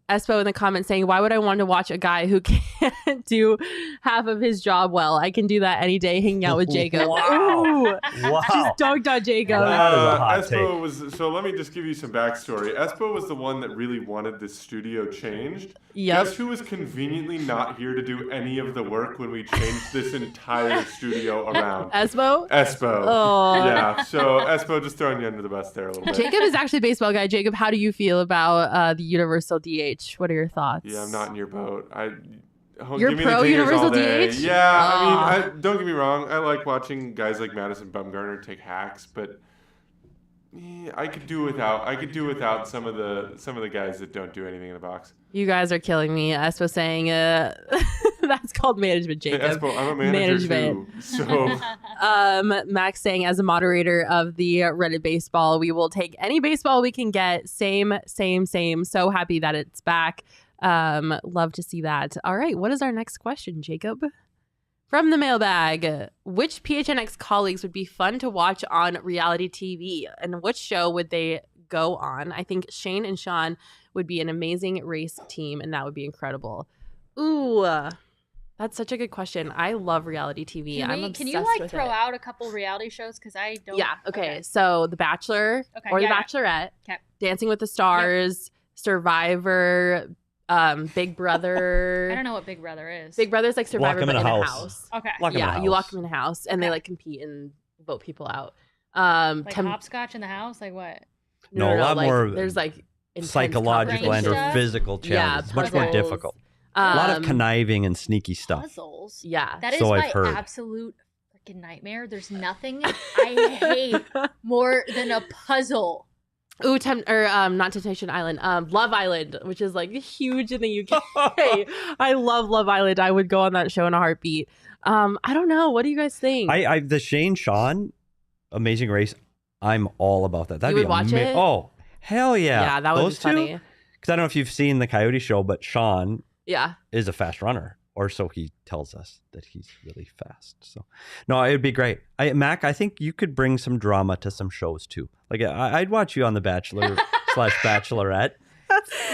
Speaker 1: Espo in the comments saying, why would I want to watch a guy who can't do half of his job well? I can do that any day hanging out with Jacob.
Speaker 4: Wow.
Speaker 1: Ooh,
Speaker 4: Wow.
Speaker 1: just dogged on Jacob.
Speaker 4: That is a hot
Speaker 5: Espo was, so let me just give you some backstory. Espo was the one that really wanted this studio changed.
Speaker 1: Yep.
Speaker 5: Guess who was conveniently not here to do any of the work when we changed this entire studio around?
Speaker 1: Espo?
Speaker 5: Espo.
Speaker 1: Oh.
Speaker 5: Yeah, so Espo, just throwing you under the bus there a little bit.
Speaker 1: Jacob is actually a baseball guy. Jacob, how do you feel about the universal DH? What are your thoughts?
Speaker 5: Yeah, I'm not in your boat.
Speaker 1: You're
Speaker 5: give me
Speaker 1: pro
Speaker 5: the dingers
Speaker 1: universal
Speaker 5: all day.
Speaker 1: DH?
Speaker 5: Yeah,
Speaker 1: Oh.
Speaker 5: I mean, don't get me wrong. I like watching guys like Madison Bumgarner take hacks, but I could do without some of the guys that don't do anything in the box.
Speaker 1: You guys are killing me. Espo saying that's called management,
Speaker 5: Hey,
Speaker 1: Jacob.
Speaker 5: Espo, I'm a manager
Speaker 1: Management.
Speaker 5: too. So
Speaker 1: Max saying, as a moderator of the Reddit baseball, we will take any baseball we can get. Same. So happy that it's back. Love to see that. All right. What is our next question, Jacob? From the mailbag, which PHNX colleagues would be fun to watch on reality TV, and which show would they go on? I think Shane and Sean would be an amazing race team, and that would be incredible. Ooh, that's such a good question. I love reality TV.
Speaker 3: Can you like throw out a couple reality shows? Because I don't.
Speaker 1: Yeah. Okay. So The Bachelor or The Bachelorette,
Speaker 3: Okay.
Speaker 1: Dancing with the Stars, Survivor, Big Brother.
Speaker 3: I don't know what Big Brother is.
Speaker 1: Big Brother's like Survivor,
Speaker 4: Lock 'em
Speaker 1: but
Speaker 4: in
Speaker 1: in
Speaker 4: a
Speaker 1: a
Speaker 4: house.
Speaker 1: house.
Speaker 3: Okay.
Speaker 4: Lock 'em in a
Speaker 1: Yeah, you lock
Speaker 4: house.
Speaker 1: them in a house, and they
Speaker 3: Okay.
Speaker 1: like compete and vote people out.
Speaker 3: Like hopscotch in the house? Like what?
Speaker 4: No, a lot
Speaker 1: like,
Speaker 4: more
Speaker 1: There's like intense
Speaker 4: Psychological and or
Speaker 3: stuff?
Speaker 4: physical
Speaker 1: Yeah,
Speaker 4: challenges. It's much more
Speaker 1: puzzles.
Speaker 4: difficult. A lot of
Speaker 1: Um,
Speaker 4: conniving and sneaky stuff.
Speaker 3: Puzzles.
Speaker 1: Yeah.
Speaker 3: That is
Speaker 4: So I've
Speaker 3: my
Speaker 4: heard.
Speaker 3: absolute freaking nightmare. There's nothing I hate more than a puzzle.
Speaker 1: Ooh, not Temptation Island. Love Island, which is like huge in the UK. I love Love Island. I would go on that show in a heartbeat. I don't know. What do you guys think?
Speaker 4: The Shane Sean Amazing Race, I'm all about that. That'd
Speaker 1: You
Speaker 4: be
Speaker 1: would watch it?
Speaker 4: Oh, hell yeah.
Speaker 1: Yeah, that would
Speaker 4: Those
Speaker 1: be funny.
Speaker 4: Because I don't know if you've seen the Coyote Show, but Sean
Speaker 1: Yeah.
Speaker 4: is a fast runner, or so he tells us that he's really fast. So, no, it'd be great. Mac, I think you could bring some drama to some shows too. Like I'd watch you on The Bachelor / Bachelorette.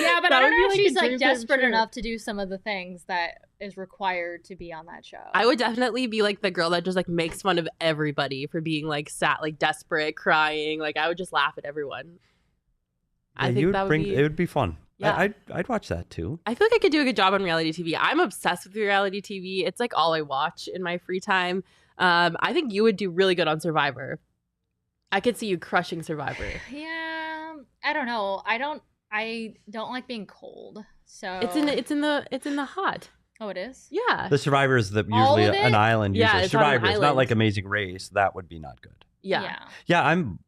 Speaker 3: Yeah, but
Speaker 1: That
Speaker 3: I don't
Speaker 1: would be
Speaker 3: know if
Speaker 1: like a
Speaker 3: she's like
Speaker 1: dream come
Speaker 3: desperate
Speaker 1: true.
Speaker 3: enough to do some of the things that is required to be on that show.
Speaker 1: I would definitely be like the girl that just like makes fun of everybody for being like desperate, crying. Like I would just laugh at everyone. I
Speaker 4: Yeah,
Speaker 1: think that would be.
Speaker 4: it would be fun.
Speaker 1: Yeah.
Speaker 4: I'd watch that too.
Speaker 1: I feel like I could do a good job on reality TV. I'm obsessed with reality TV. It's like all I watch in my free time. I think you would do really good on Survivor. I could see you crushing Survivor.
Speaker 3: Yeah, I don't know. I don't like being cold. So
Speaker 1: It's in the hot.
Speaker 3: Oh, it is?
Speaker 1: Yeah.
Speaker 4: The Survivor is
Speaker 3: All
Speaker 4: usually
Speaker 3: of it?
Speaker 4: an island.
Speaker 1: Yeah,
Speaker 4: Usually
Speaker 1: it's on an
Speaker 4: Survivor is not
Speaker 1: island.
Speaker 4: like Amazing Race. That would be not good.
Speaker 1: Yeah.
Speaker 4: Yeah, I'm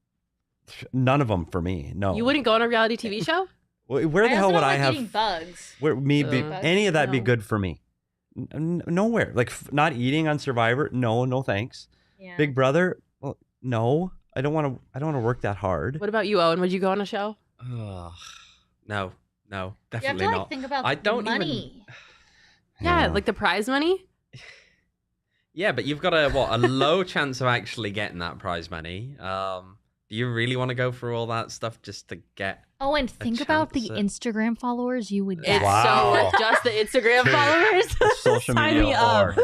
Speaker 4: none of them for me. No,
Speaker 1: You wouldn't go on a reality TV show?
Speaker 4: Where the hell
Speaker 3: also
Speaker 4: would
Speaker 3: don't
Speaker 4: I
Speaker 3: like
Speaker 4: have?
Speaker 3: eating bugs.
Speaker 4: Where me be
Speaker 1: Bugs?
Speaker 4: any of that be
Speaker 3: No.
Speaker 4: good for me? Nowhere. Like not eating on Survivor. No thanks.
Speaker 3: Yeah.
Speaker 4: Big Brother. Well, no. I don't want to work that hard.
Speaker 1: What about you, Owen? Would you go on a show?
Speaker 2: Ugh. No,
Speaker 3: You have
Speaker 2: definitely
Speaker 3: to like
Speaker 2: not.
Speaker 3: think about
Speaker 2: I
Speaker 3: the
Speaker 2: don't even-
Speaker 3: money.
Speaker 1: Yeah, like the prize money?
Speaker 2: Yeah, but you've got a low chance of actually getting that prize money. Do you really want to go through all that stuff just to get?
Speaker 3: Oh, and think about the
Speaker 2: chance at-
Speaker 3: Instagram followers you would
Speaker 1: It's
Speaker 3: get.
Speaker 4: Wow.
Speaker 1: so worth just the Instagram followers.
Speaker 4: Social
Speaker 1: Sign
Speaker 4: media
Speaker 1: me up.
Speaker 4: whore.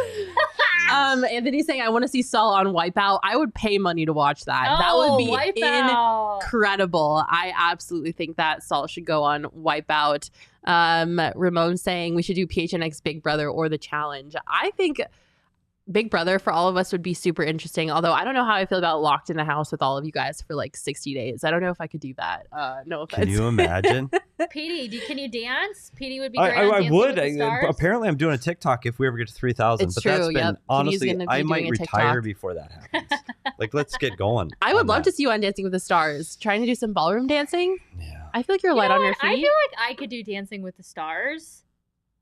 Speaker 1: Anthony's saying, I want to see Saul on Wipeout. I would pay money to watch that. That would be
Speaker 3: Wipeout.
Speaker 1: incredible. I absolutely think that Saul should go on Wipeout. Ramon saying we should do PHNX Big Brother or The Challenge. I think Big Brother for all of us would be super interesting. Although I don't know how I feel about locked in the house with all of you guys for like 60 days. I don't know if I could do that. No offense.
Speaker 4: Can you imagine?
Speaker 3: Petey, can you dance? Petey would be great.
Speaker 4: I would. Apparently, I'm doing a TikTok if we ever get to 3,000.
Speaker 1: It's
Speaker 4: but
Speaker 1: true.
Speaker 4: That's been honestly, I might retire
Speaker 1: TikTok
Speaker 4: before that happens. Like, let's get going.
Speaker 1: I would love to see you on Dancing with the Stars, trying to do some ballroom dancing.
Speaker 4: Yeah.
Speaker 1: I feel like you're light on your feet.
Speaker 3: I feel like I could do Dancing with the Stars.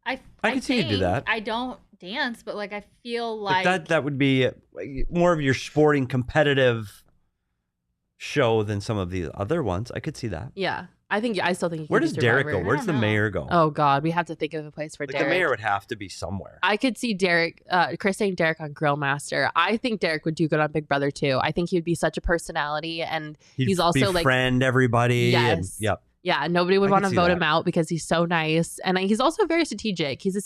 Speaker 3: I
Speaker 4: can see you do that.
Speaker 3: I don't dance, but like I feel like
Speaker 4: that would be more of your sporting competitive show than some of the other ones. I could see that.
Speaker 1: Yeah. I still think you
Speaker 4: Where
Speaker 1: could
Speaker 4: does
Speaker 1: do
Speaker 4: Derek
Speaker 1: Survivor.
Speaker 4: go? Where does the mayor go?
Speaker 1: Oh God, we have to think of a place for
Speaker 4: like
Speaker 1: Derek.
Speaker 4: The mayor would have to be somewhere.
Speaker 1: I could see Derek, Chris saying Derek on Grill Master. I think Derek would do good on Big Brother too. I think he would be such a personality, and he's also like
Speaker 4: befriend everybody.
Speaker 1: Yes.
Speaker 4: And, yep.
Speaker 1: Yeah, nobody would
Speaker 4: I
Speaker 1: want to
Speaker 4: can see
Speaker 1: vote
Speaker 4: that.
Speaker 1: him out because he's so nice, and he's also very strategic. He's a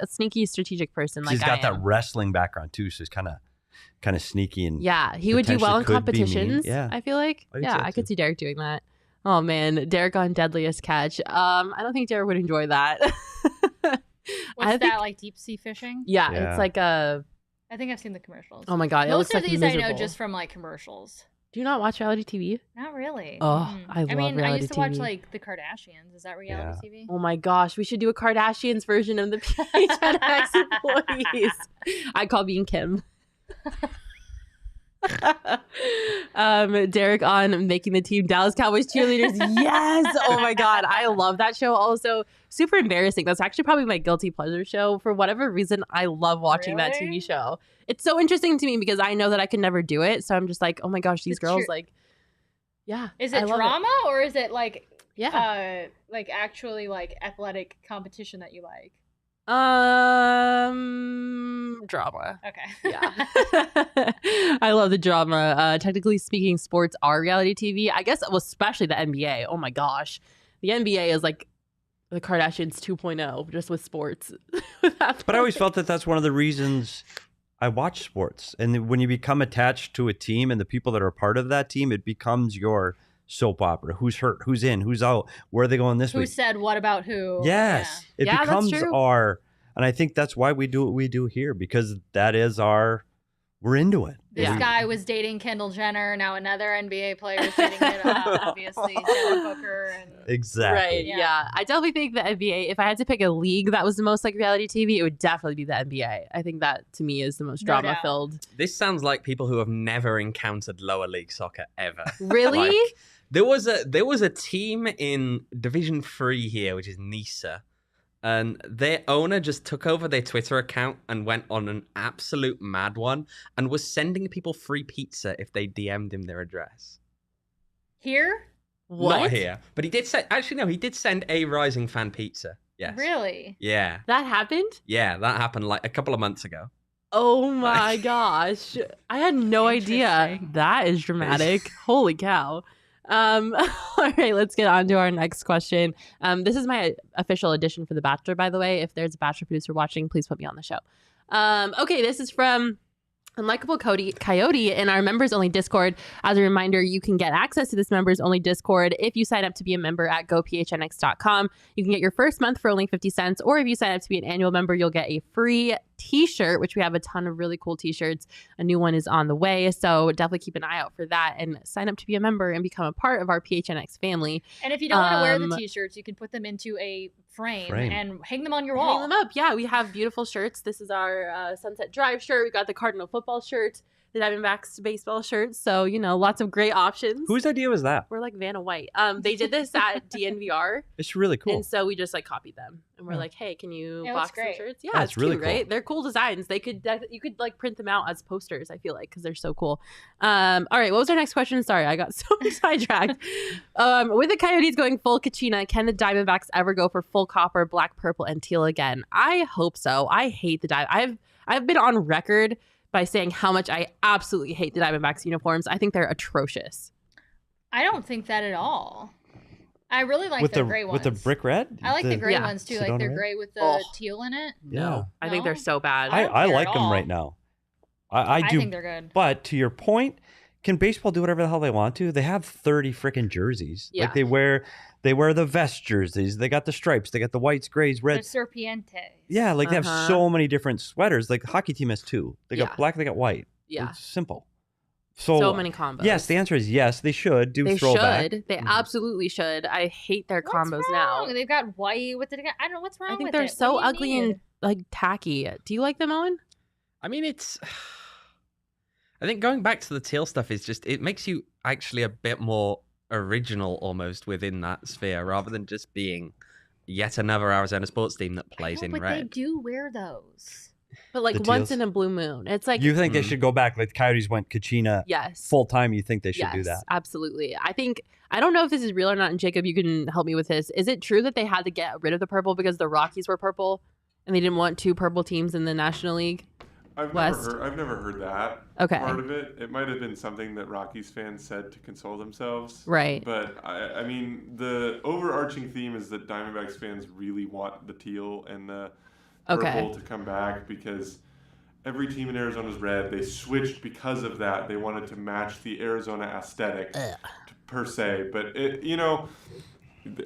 Speaker 1: sneaky strategic person. Like
Speaker 4: He's got
Speaker 1: I am.
Speaker 4: that wrestling background too, so he's kind of sneaky and
Speaker 1: Yeah, he would do well in
Speaker 4: potentially could be mean.
Speaker 1: competitions.
Speaker 4: Yeah.
Speaker 1: I feel like.
Speaker 4: I could see
Speaker 1: Yeah,
Speaker 4: that
Speaker 1: I could
Speaker 4: too.
Speaker 1: see Derek doing that. Oh man, Derek on Deadliest Catch. I don't think Derek would enjoy that.
Speaker 3: what's that like deep sea fishing?
Speaker 1: Yeah,
Speaker 4: Yeah.
Speaker 1: it's like a.
Speaker 3: I think I've seen the commercials.
Speaker 1: Oh my God, it
Speaker 3: Most
Speaker 1: looks
Speaker 3: of
Speaker 1: like
Speaker 3: these I
Speaker 1: miserable.
Speaker 3: know just from like commercials.
Speaker 1: Do you not watch reality TV?
Speaker 3: Not really.
Speaker 1: Oh, I love
Speaker 3: mean, I
Speaker 1: reality
Speaker 3: used to watch
Speaker 1: TV.
Speaker 3: like the Kardashians. Is that reality TV?
Speaker 1: Oh my gosh, we should do a Kardashians version of the PHNX employees. I call being Kim. Derek on Making the Team, Dallas Cowboys cheerleaders. Yes. Oh my God. I love that show. Also, super embarrassing. That's actually probably my guilty pleasure show. For whatever reason, I love watching that
Speaker 3: Really?
Speaker 1: TV show. It's so interesting to me because I know that I could never do it. So I'm just like, oh my gosh, these
Speaker 3: It's
Speaker 1: girls,
Speaker 3: true.
Speaker 1: like, yeah.
Speaker 3: Is
Speaker 1: I
Speaker 3: it
Speaker 1: love
Speaker 3: drama or is it like
Speaker 1: Yeah.
Speaker 3: like actually like athletic competition that you like?
Speaker 1: Drama.
Speaker 3: Okay.
Speaker 1: Yeah. I love the drama. Technically speaking, sports are reality TV. I guess, well, especially the NBA. Oh my gosh. The NBA is like the Kardashians 2.0, just with sports.
Speaker 4: But I always felt that that's one of the reasons I watch sports. And when you become attached to a team and the people that are part of that team, it becomes your soap opera. Who's hurt? Who's in? Who's out? Where are they going this
Speaker 3: Who
Speaker 4: week?
Speaker 3: said what about who?
Speaker 4: Yes. It
Speaker 1: Yeah, that's
Speaker 4: becomes
Speaker 1: true.
Speaker 4: our, and I think that's why we do what we do here, because that is our, we're into it.
Speaker 3: This
Speaker 1: Yeah.
Speaker 3: guy was dating Kendall Jenner. Now another NBA player is dating it. Obviously, Devin Booker. And
Speaker 4: Exactly.
Speaker 1: Right.
Speaker 3: Yeah.
Speaker 1: Yeah. I definitely think the NBA, if I had to pick a league that was the most like reality TV, it would definitely be the NBA. I think that to me is the most
Speaker 3: No
Speaker 1: drama
Speaker 3: doubt.
Speaker 1: filled.
Speaker 2: This sounds like people who have never encountered lower league soccer ever.
Speaker 1: Really?
Speaker 2: Like, there was a team in Division 3 here, which is Nisa, and their owner just took over their Twitter account and went on an absolute mad one and was sending people free pizza if they DM'd him their address.
Speaker 3: here?
Speaker 1: What?
Speaker 2: Not here, but he did send. Actually, no, he did send a Rising Fan pizza. Yes.
Speaker 3: Really?
Speaker 2: Yeah.
Speaker 1: That happened?
Speaker 2: Yeah, that happened like a couple of months ago.
Speaker 1: Oh my gosh. I had no idea.
Speaker 3: Interesting.
Speaker 1: That is dramatic. Holy cow. All right, let's get on to our next question. This is my official edition for The Bachelor, by the way. If there's a Bachelor producer watching, please put me on the show. Okay, this is from Unlikable Coyote in our members only Discord. As a reminder, you can get access to this members only Discord if you sign up to be a member at gophnx.com. You can get your first month for only 50 cents, or if you sign up to be an annual member, you'll get a free t-shirt, which we have a ton of really cool t-shirts. A new one is on the way, so definitely keep an eye out for that and sign up to be a member and become a part of our PHNX family.
Speaker 3: And if you don't want to wear the
Speaker 1: Um,
Speaker 3: t-shirts, you can put them into a frame
Speaker 4: Frame.
Speaker 3: and hang them on your
Speaker 1: Hang
Speaker 3: wall.
Speaker 1: them up. Yeah, we have beautiful shirts. This is our Sunset Drive shirt. We got the Cardinal football shirt, the Diamondbacks baseball shirt. So, you know, lots of great options.
Speaker 4: Whose idea was that?
Speaker 1: We're like Vanna White. They did this at DNVR,
Speaker 4: It's really cool.
Speaker 1: and so we just like copied them, and we're
Speaker 4: Yeah.
Speaker 1: like, "Hey, can you
Speaker 3: Yeah, it
Speaker 1: box
Speaker 3: looks
Speaker 1: some
Speaker 3: great.
Speaker 1: shirts?" Yeah,
Speaker 4: Yeah,
Speaker 1: it's
Speaker 4: it's really
Speaker 1: cute, right?
Speaker 4: cool.
Speaker 1: They're cool designs. You could like print them out as posters. I feel like because they're so cool. All right, what was our next question? Sorry, I got so sidetracked. With the Coyotes going full Kachina, can the Diamondbacks ever go for full copper, black, purple, and teal again? I hope so. I hate the I've been on record by saying how much I absolutely hate the Diamondbacks uniforms. I think they're atrocious.
Speaker 3: I don't think that at all. I really like
Speaker 4: with
Speaker 3: their
Speaker 4: the
Speaker 3: gray ones.
Speaker 4: with the brick red.
Speaker 3: I like the gray
Speaker 1: Yeah.
Speaker 3: ones too. Like
Speaker 4: Sedona
Speaker 3: they're
Speaker 4: red?
Speaker 3: gray with the
Speaker 1: Oh.
Speaker 3: teal in it.
Speaker 4: Yeah.
Speaker 1: I think they're
Speaker 3: No?
Speaker 1: so bad.
Speaker 3: I don't
Speaker 4: I
Speaker 3: care
Speaker 4: like
Speaker 3: at
Speaker 4: them
Speaker 3: all.
Speaker 4: right now. I do.
Speaker 3: think they're good.
Speaker 4: But to your point, can baseball do whatever the hell they want to? They have 30 freaking jerseys.
Speaker 1: Yeah.
Speaker 4: Like they wear the vest jerseys. They got the stripes. They got the whites, grays,
Speaker 3: The
Speaker 4: reds.
Speaker 3: Serpientes.
Speaker 4: Yeah, like they have so many different sweaters. Like the hockey team has 2. They got
Speaker 1: Yeah.
Speaker 4: black, they got white.
Speaker 1: Yeah.
Speaker 4: It's simple. So
Speaker 1: many combos.
Speaker 4: Yes, the answer is yes. They should do
Speaker 1: They
Speaker 4: throwback.
Speaker 1: should. They absolutely should. I hate their
Speaker 3: What's
Speaker 1: combos
Speaker 3: wrong?
Speaker 1: now.
Speaker 3: They've got white with it. I don't know what's wrong
Speaker 1: I think
Speaker 3: with
Speaker 1: they're
Speaker 3: it.
Speaker 1: so
Speaker 3: What do you
Speaker 1: ugly
Speaker 3: need?
Speaker 1: and like tacky. Do you like them, Owen?
Speaker 2: I mean, I think going back to the teal stuff is just, it makes you actually a bit more original almost within that sphere rather than just being yet another Arizona sports team that plays in
Speaker 3: but
Speaker 2: red.
Speaker 3: they do wear those.
Speaker 1: But like
Speaker 4: The
Speaker 1: once
Speaker 4: teals?
Speaker 1: in a blue moon. It's like
Speaker 4: You think they should go back? Like the Coyotes went Kachina
Speaker 1: yes.
Speaker 4: full time. You think they should do
Speaker 1: Yes,
Speaker 4: that?
Speaker 1: absolutely. I don't know if this is real or not, and Jacob, you can help me with this. Is it true that they had to get rid of the purple because the Rockies were purple and they didn't want 2 purple teams in the National League?
Speaker 5: I've never heard that
Speaker 1: Okay.
Speaker 5: part of it. It might have been something that Rockies fans said to console themselves.
Speaker 1: Right.
Speaker 5: But I mean, the overarching theme is that Diamondbacks fans really want the teal and the purple to come back because every team in Arizona is red. They switched because of that. They wanted to match the Arizona aesthetic per se. But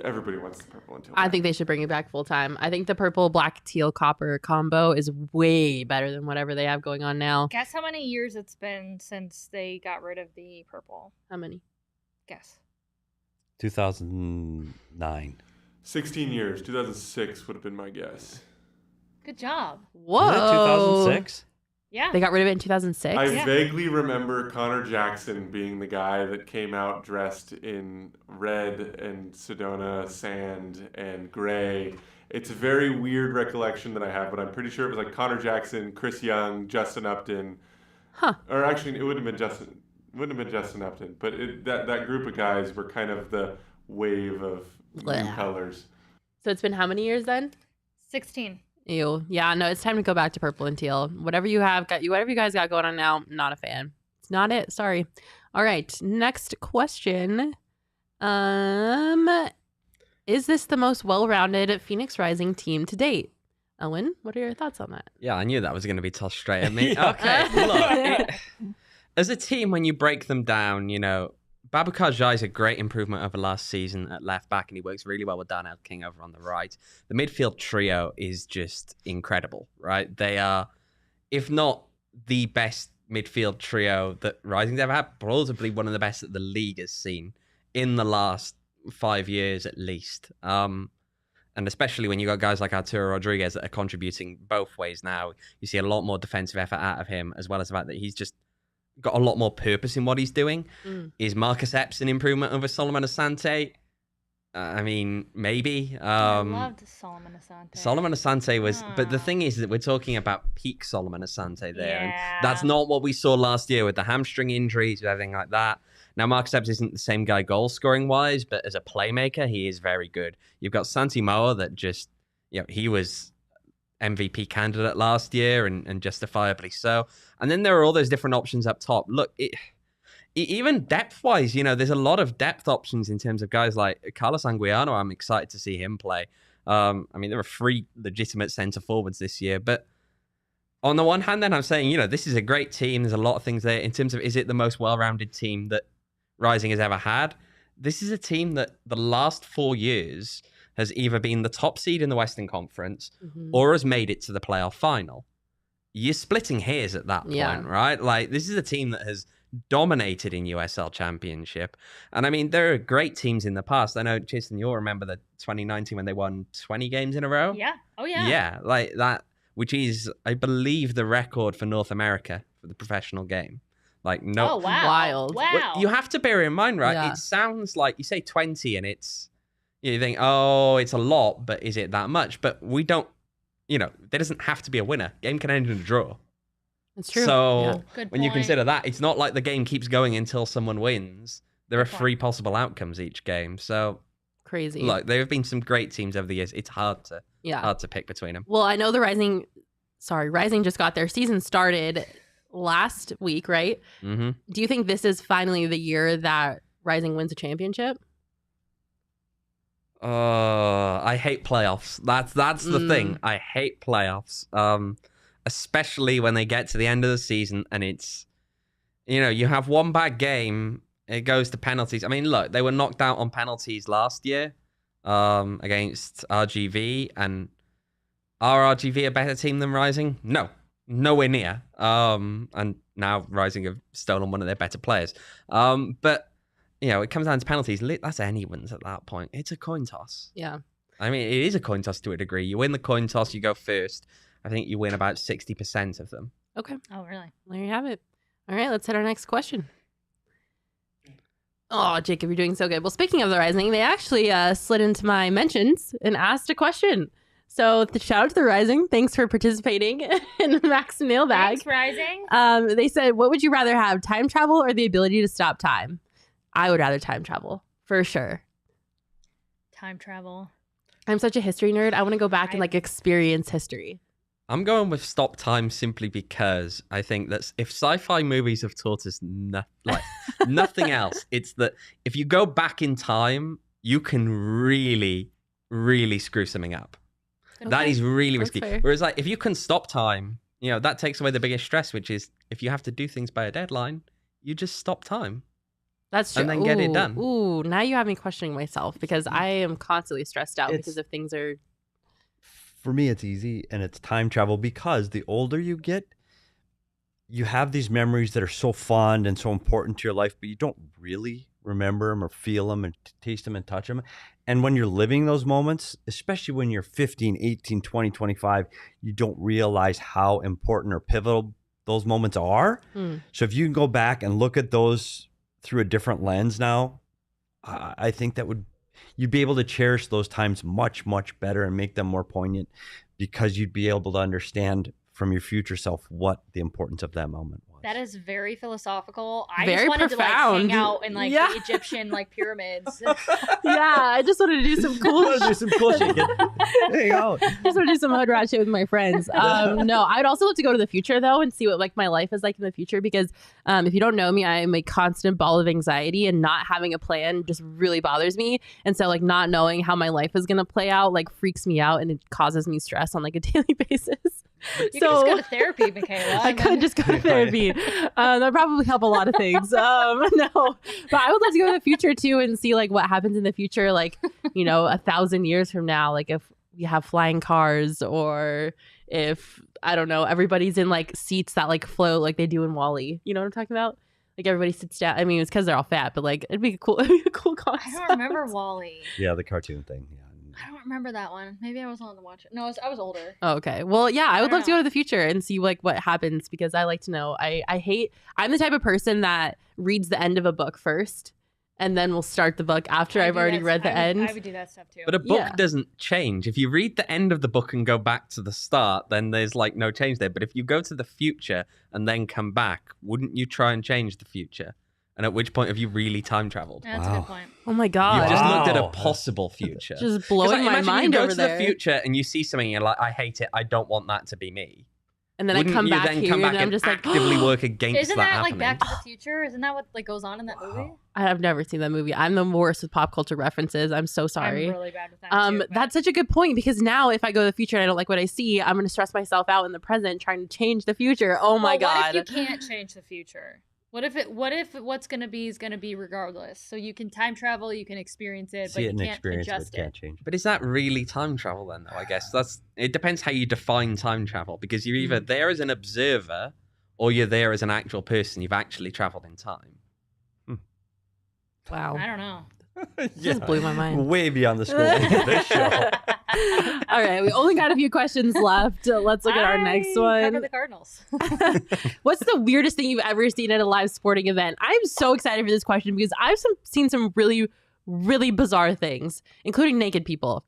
Speaker 5: everybody wants the purple and teal.
Speaker 1: I think they should bring it back full time. I think the purple, black, teal, copper combo is way better than whatever they have going on now.
Speaker 3: Guess how many years it's been since they got rid of the purple?
Speaker 1: How many?
Speaker 3: Guess.
Speaker 4: 2009.
Speaker 5: 16 years. 2006 would have been my guess.
Speaker 3: Good job.
Speaker 1: Whoa.
Speaker 4: 2006.
Speaker 3: Yeah.
Speaker 1: They got rid of it in 2006?
Speaker 5: I
Speaker 3: Yeah.
Speaker 5: vaguely remember Connor Jackson being the guy that came out dressed in red and Sedona sand and gray. It's a very weird recollection that I have, but I'm pretty sure it was like Connor Jackson, Chris Young, Justin Upton.
Speaker 1: Huh.
Speaker 5: Or actually, it wouldn't have been Justin Upton, but that group of guys were kind of the wave of new
Speaker 1: Blah.
Speaker 5: colors.
Speaker 1: So it's been how many years then?
Speaker 3: 16.
Speaker 1: Ew. Yeah, no, it's time to go back to purple and teal. Whatever you guys got going on now, not a fan. It's not it. Sorry. All right. Next question. Is this the most well-rounded Phoenix Rising team to date? Owen, what are your thoughts on that?
Speaker 2: Yeah, I knew that was going to be tossed straight at me.
Speaker 4: Yeah.
Speaker 2: Okay, look. As a team, when you break them down, Babacar Jai is a great improvement over last season at left back, and he works really well with Darnell King over on the right. The midfield trio is just incredible, right? They are, if not the best midfield trio that Rising's ever had, probably one of the best that the league has seen in the last 5 years at least. And especially when you got guys like Arturo Rodriguez that are contributing both ways now. You see a lot more defensive effort out of him, as well as the fact that he's just got a lot more purpose in what he's doing. Is Marcus Epps an improvement over Solomon Asante? I mean, maybe.
Speaker 3: I loved Solomon Asante.
Speaker 2: Solomon Asante was, but the thing is that we're talking about peak Solomon Asante there. And
Speaker 3: Yeah.
Speaker 2: that's not what we saw last year with the hamstring injuries, with everything like that. Now, Marcus Epps isn't the same guy goal scoring wise, but as a playmaker, he is very good. You've got Santi Moa that just, he was MVP candidate last year and justifiably so. And then there are all those different options up top. Look, even depth-wise, there's a lot of depth options in terms of guys like Carlos Anguiano. I'm excited to see him play. I mean, there are 3 legitimate centre forwards this year, but on the one hand, then I'm saying, this is a great team. There's a lot of things there in terms of, is it the most well-rounded team that Rising has ever had? This is a team that the last 4 years has either been the top seed in the Western Conference or has made it to the playoff final. You're splitting hairs at that point, right? Like, this is a team that has dominated in USL Championship. And I mean, there are great teams in the past. I know, Chierstin, you'll remember the 2019 when they won 20 games in a row.
Speaker 3: Yeah. Oh, yeah.
Speaker 2: Yeah, like that, which is, I believe, the record for North America for the professional game. Like, no.
Speaker 3: Oh, wow.
Speaker 1: Wild.
Speaker 3: Wow.
Speaker 2: Well, you have to bear in mind, right?
Speaker 1: Yeah.
Speaker 2: It sounds like you say 20 and it's, you think, oh, it's a lot, but is it that much? But we don't, there doesn't have to be a winner. Game can end in a draw.
Speaker 1: It's true.
Speaker 2: So
Speaker 1: Yeah.
Speaker 3: Good
Speaker 2: when you
Speaker 3: point.
Speaker 2: consider that, it's not like the game keeps going until someone wins. There are 3 possible outcomes each game. So
Speaker 1: Crazy.
Speaker 2: look, there have been some great teams over the years. It's hard to
Speaker 1: Yeah.
Speaker 2: pick between them.
Speaker 1: Well, I know the Rising just got their season started last week, right?
Speaker 2: Mm-hmm.
Speaker 1: Do you think this is finally the year that Rising wins a championship?
Speaker 2: I hate playoffs. That's the thing. I hate playoffs. especially when they get to the end of the season and it's, you have one bad game, it goes to penalties. I mean, look, they were knocked out on penalties last year against RGV, and are RGV a better team than Rising? No, nowhere near. And now Rising have stolen one of their better players. But, it comes down to penalties. That's anyone's at that point. It's a coin toss.
Speaker 1: Yeah.
Speaker 2: I mean, it is a coin toss to a degree. You win the coin toss, you go first. I think you win about 60% of them.
Speaker 1: Okay.
Speaker 3: Oh, really?
Speaker 1: There you have it. All right, let's hit our next question. Oh, Jacob, you're doing so good. Well, speaking of the Rising, they actually slid into my mentions and asked a question. So shout out to the Rising. Thanks for participating in the Max mailbag.
Speaker 3: Thanks, Rising.
Speaker 1: They said, what would you rather have, time travel or the ability to stop time? I would rather time travel, for sure.
Speaker 3: Time travel.
Speaker 1: I'm such a history nerd. I want to go back and experience history.
Speaker 2: I'm going with stop time simply because I think that if sci-fi movies have taught us nothing else, it's that if you go back in time, you can really, really screw something up. Okay. That is really risky. Whereas if you can stop time, that takes away the biggest stress, which is if you have to do things by a deadline, you just stop time.
Speaker 1: That's true.
Speaker 2: And then get it done.
Speaker 1: Ooh, now you have me questioning myself because I am constantly stressed out because of things are...
Speaker 4: For me, it's easy, and it's time travel because the older you get, you have these memories that are so fond and so important to your life, but you don't really remember them or feel them and taste them and touch them. And when you're living those moments, especially when you're 15, 18, 20, 25, you don't realize how important or pivotal those moments are. So if you can go back and look at those through a different lens now, I think that you'd be able to cherish those times much, much better and make them more poignant because you'd be able to understand from your future self what the importance of that moment was.
Speaker 3: That is very philosophical. I
Speaker 1: very
Speaker 3: just wanted
Speaker 1: profound.
Speaker 3: to hang out in the Egyptian pyramids.
Speaker 1: I just wanted to do some cool
Speaker 4: shit. There you go.
Speaker 1: Just want to do some hood rat shit with my friends. No, I'd also love to go to the future though and see what my life is like in the future because if you don't know me, I am a constant ball of anxiety and not having a plan just really bothers me. And so not knowing how my life is going to play out freaks me out and it causes me stress on a daily basis.
Speaker 3: You could just go to therapy, Makayla.
Speaker 1: I could just go to therapy. That would probably help a lot of things. No, but I would love to go to the future too and see what happens in the future, 1,000 years from now, if we have flying cars or if I don't know, everybody's in seats that float like they do in WALL-E. You know what I'm talking about? Everybody sits down. I mean, it's because they're all fat, but it'd be a cool concept.
Speaker 3: I don't remember WALL-E.
Speaker 4: Yeah, the cartoon thing. Yeah.
Speaker 3: I don't remember that one. Maybe I wasn't on the watch. No, I was older.
Speaker 1: Oh, okay. Well, yeah, I would love to go to the future and see what happens because I like to know. I'm the type of person that reads the end of a book first and then we'll start the book after I've already read the end.
Speaker 3: I would do that stuff too.
Speaker 2: But a book doesn't change. If you read the end of the book and go back to the start, then there's no change there. But if you go to the future and then come back, wouldn't you try and change the future? And at which point have you really time traveled?
Speaker 3: That's a good point.
Speaker 1: Oh my God.
Speaker 2: You've just looked at a possible future.
Speaker 1: Just blowing my mind over there.
Speaker 2: You go to the future and you see something and you're like, I hate it. I don't want that to be me.
Speaker 1: And then I come back here and I'm just
Speaker 2: actively work against
Speaker 3: Isn't
Speaker 2: that
Speaker 3: that
Speaker 2: happening?
Speaker 3: Back to the Future? Isn't that what goes on in that movie?
Speaker 1: I have never seen that movie. I'm the worst with pop culture references. I'm so sorry.
Speaker 3: I'm really bad with that too.
Speaker 1: That's such a good point because now if I go to the future and I don't like what I see, I'm going to stress myself out in the present trying to change the future. Oh my God.
Speaker 3: What if you can't change the future? What if what's going to be is going to be regardless? So you can time travel, you can experience it, but you can't adjust it.
Speaker 4: Change.
Speaker 2: But is that really time travel then, though? I guess it depends how you define time travel because you're either there as an observer or you're there as an actual person. You've actually traveled in time.
Speaker 1: Wow.
Speaker 3: I don't know.
Speaker 1: Just blew my mind.
Speaker 4: Way beyond the scope of this show.
Speaker 1: All right, we only got a few questions left. Let's look at our next one.
Speaker 3: Cover the Cardinals.
Speaker 1: What's the weirdest thing you've ever seen at a live sporting event? I'm so excited for this question because I've seen some really, really bizarre things, including naked people.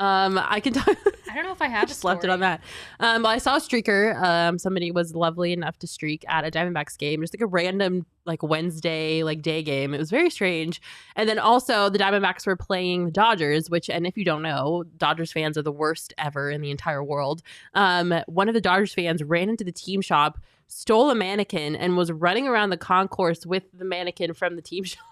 Speaker 1: I can talk.
Speaker 3: I don't know if I have.
Speaker 1: Just left it on that. I saw a streaker. Somebody was lovely enough to streak at a Diamondbacks game, just a random Wednesday day game. It was very strange. And then also the Diamondbacks were playing the Dodgers, and if you don't know, Dodgers fans are the worst ever in the entire world. One of the Dodgers fans ran into the team shop, stole a mannequin, and was running around the concourse with the mannequin from the team shop.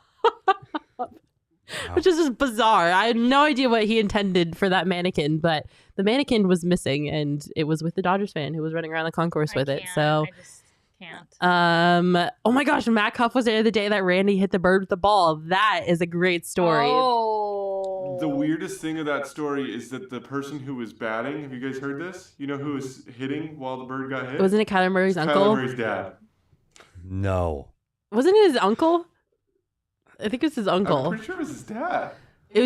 Speaker 1: which is just bizarre. I had no idea what he intended for that mannequin, but the mannequin was missing, and it was with the Dodgers fan who was running around the concourse with it. So
Speaker 3: I just can't.
Speaker 1: Oh my gosh, Matt Huff was there the day that Randy hit the bird with the ball. That is a great story.
Speaker 3: Oh.
Speaker 5: The weirdest thing of that story is that the person who was batting, have you guys heard this? You know who was hitting while the bird got hit?
Speaker 1: Wasn't it Kyler Murray's uncle?
Speaker 5: Kyler Murray's dad.
Speaker 4: No.
Speaker 1: Wasn't it his uncle? I think it was his uncle.
Speaker 5: I'm pretty sure it was his dad.
Speaker 1: He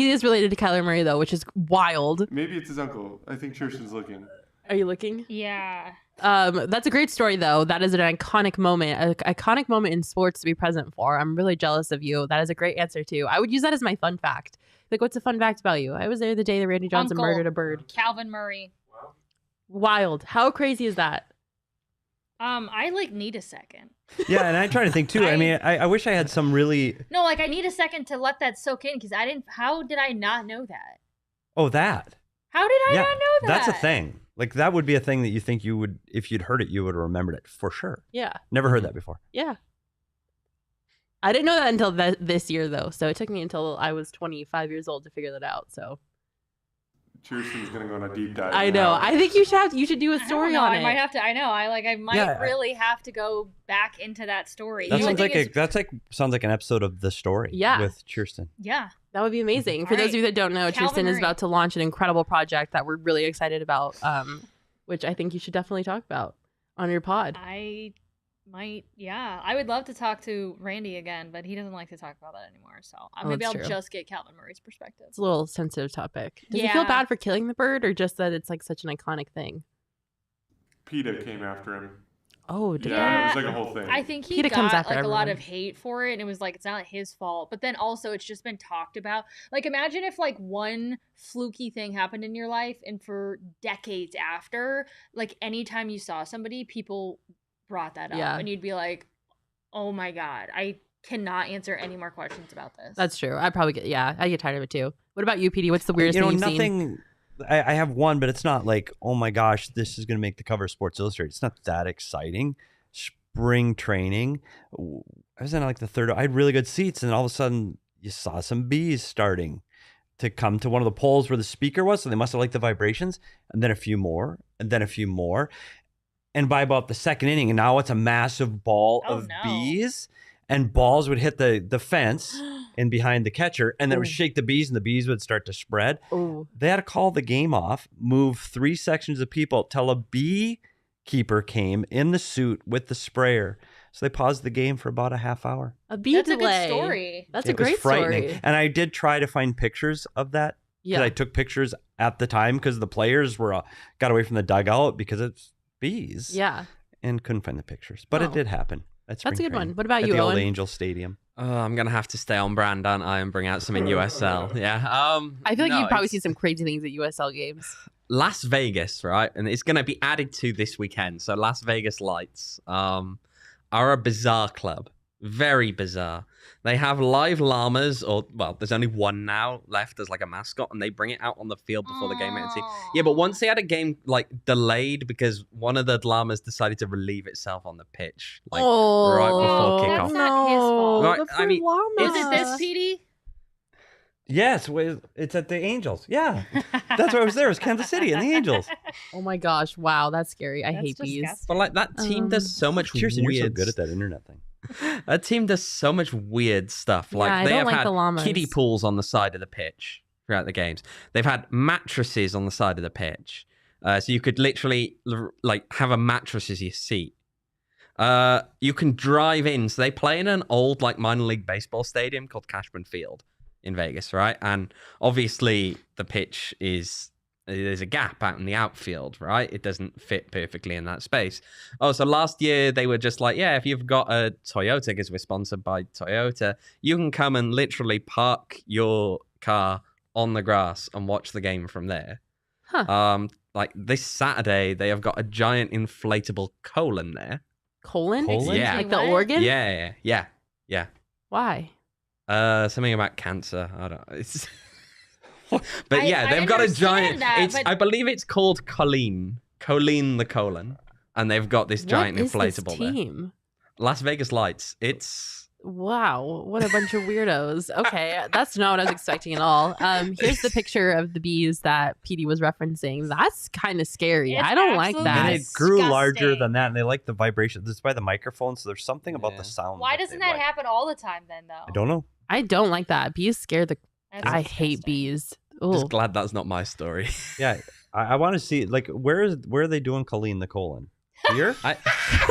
Speaker 1: is related to Kyler Murray though, which is wild.
Speaker 5: Maybe it's his uncle. I think Chierstin's looking.
Speaker 1: Are you looking?
Speaker 3: Yeah.
Speaker 1: That's a great story though. That is an iconic moment in sports to be present for. I'm really jealous of you. That is a great answer too. I would use that as my fun fact. Like, what's a fun fact about you? I was there the day that Randy Johnson murdered a bird.
Speaker 3: Calvin Murray.
Speaker 1: Wild. How crazy is that?
Speaker 3: I need a second.
Speaker 4: Yeah, and I try to think too. I mean, I wish I had some really.
Speaker 3: No, I need a second to let that soak in because how did I not know that?
Speaker 4: Oh, that.
Speaker 3: How did I not know that?
Speaker 4: That's a thing. Like, that would be a thing that you think you would, if you'd heard it, you would have remembered it for sure.
Speaker 1: Yeah.
Speaker 4: Never heard that before.
Speaker 1: Yeah. I didn't know that until this year, though. So it took me until I was 25 years old to figure that out. So
Speaker 5: Chierstin's gonna go on a deep dive.
Speaker 1: I know. I think you should do a story on it.
Speaker 3: I might have to. I know. I might really have to go back into that story.
Speaker 4: That sounds like an episode of The Story.
Speaker 1: Yeah.
Speaker 4: With Chierstin.
Speaker 3: Yeah.
Speaker 1: That would be amazing. For those of you that don't know, Chierstin is about to launch an incredible project that we're really excited about, which I think you should definitely talk about on your pod.
Speaker 3: I might, yeah. I would love to talk to Randy again, but he doesn't like to talk about that anymore. So maybe I'll just get Calvin Murray's perspective.
Speaker 1: It's a little sensitive topic. Does he feel bad for killing the bird, or just that it's like such an iconic thing?
Speaker 5: PETA came after him.
Speaker 1: Oh,
Speaker 5: yeah, it was like a whole thing.
Speaker 3: I think he
Speaker 1: PETA comes
Speaker 3: got
Speaker 1: after
Speaker 3: a
Speaker 1: everyone.
Speaker 3: lot of hate for it, and it was it's not his fault. But then also, it's just been talked about. Imagine if one fluky thing happened in your life, and for decades after, anytime you saw somebody, people brought that up, and you'd be like, "Oh my god, I cannot answer any more questions about this."
Speaker 1: That's true. I get tired of it too. What about you, PD? What's the weirdest thing you've seen?
Speaker 4: I have one, but it's not like, oh my gosh, this is going to make the cover of Sports Illustrated. It's not that exciting. Spring training. I was in the third. I had really good seats, and all of a sudden, you saw some bees starting to come to one of the poles where the speaker was. So they must have liked the vibrations, and then a few more, and then a few more. And by about the second inning, and now it's a massive ball of bees, and balls would hit the fence and behind the catcher, and then it would shake the bees, and the bees would start to spread.
Speaker 1: Ooh.
Speaker 4: They had to call the game off, move 3 sections of people till a beekeeper came in the suit with the sprayer. So they paused the game for about a half hour.
Speaker 1: A bee
Speaker 3: That's
Speaker 1: delay.
Speaker 3: a good story.
Speaker 1: That's a great story.
Speaker 4: And I did try to find pictures of that.
Speaker 1: Yeah.
Speaker 4: I took pictures at the time because the players got away from the dugout because it's bees.
Speaker 1: Yeah.
Speaker 4: And couldn't find the pictures. But it did happen. That's a good
Speaker 1: one. What about you,
Speaker 4: the
Speaker 1: Owen?
Speaker 4: old Angel Stadium.
Speaker 2: I'm gonna have to stay on brand, aren't I, and bring out some in USL. Yeah.
Speaker 1: I feel like you've probably seen some crazy things at USL games.
Speaker 2: Las Vegas, right? And it's gonna be added to this weekend. So Las Vegas Lights are a bizarre club. Very bizarre. They have live llamas, there's only one now left as a mascot, and they bring it out on the field before the game ends. Yeah, but once they had a game delayed because one of the llamas decided to relieve itself on the pitch, right before kickoff.
Speaker 3: That's not his fault.
Speaker 2: Right, I mean,
Speaker 3: Is it this, Petey?
Speaker 4: Yes, it's at the Angels. Yeah, that's why I was there. It was Kansas City and the Angels.
Speaker 1: Oh my gosh! Wow, that's scary. I hate bees.
Speaker 2: But that team does so much
Speaker 4: Chierstin,
Speaker 2: weird.
Speaker 4: you're so good at that internet thing.
Speaker 2: That team does so much weird stuff.
Speaker 1: I
Speaker 2: they
Speaker 1: don't
Speaker 2: have
Speaker 1: like
Speaker 2: had
Speaker 1: the llamas.
Speaker 2: kiddie pools on the side of the pitch throughout the games. They've had mattresses on the side of the pitch, so you could literally have a mattress as your seat. You can drive in. So they play in an old minor league baseball stadium called Cashman Field in Vegas, right? And obviously the pitch there's a gap out in the outfield, right? It doesn't fit perfectly in that space. Oh, so last year they were just if you've got a Toyota, because we're sponsored by Toyota, you can come and literally park your car on the grass and watch the game from there.
Speaker 1: Huh.
Speaker 2: This Saturday, they have got a giant inflatable colon there.
Speaker 1: Colon?
Speaker 2: Yeah.
Speaker 1: Like the organ?
Speaker 2: Yeah.
Speaker 1: Why?
Speaker 2: Something about cancer. I don't know. But they've got a giant. I believe it's called Colleen the colon, and they've got this giant inflatable
Speaker 1: team?
Speaker 2: there. Las Vegas Lights. It's
Speaker 1: Wow, what a bunch of weirdos. Okay, that's not what I was expecting at all. Here's the picture of the bees that Petey was referencing. That's kind of scary. I don't like that.
Speaker 4: And it grew larger than that, and they like the vibration. This is by the microphone, so there's something about the sound.
Speaker 3: Why doesn't that happen all the time then, though?
Speaker 4: I don't know.
Speaker 1: I don't like that. Bees scare the... I hate bees. Ooh.
Speaker 2: Just glad that's not my story.
Speaker 4: Yeah, I want to see, like, where are they doing Colleen the Colon? Here?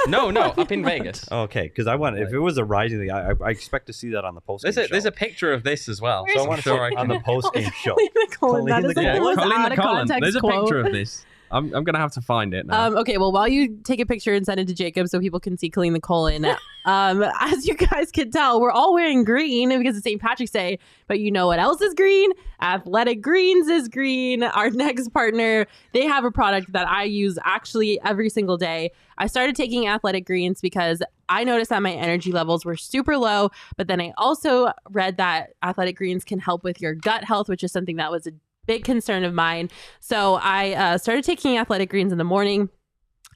Speaker 2: No, up in Vegas.
Speaker 4: Okay, because I want, if it was a rising thing, I expect to see that on the post game show.
Speaker 2: There's a picture of this as well.
Speaker 4: So I want to show on the post game show.
Speaker 1: Colleen the Colon.
Speaker 2: There's a picture of this. I'm going to have to find it now.
Speaker 1: Okay, well, while you take a picture and send it to Jacob so people can see Colleen the Colon, as you guys can tell, we're all wearing green because it's St. Patrick's Day, but you know what else is green? Athletic Greens is green. Our next partner, they have a product that I use actually every single day. I started taking Athletic Greens because I noticed that my energy levels were super low, but then I also read that Athletic Greens can help with your gut health, which is something that was a big concern of mine. So I started taking Athletic Greens in the morning.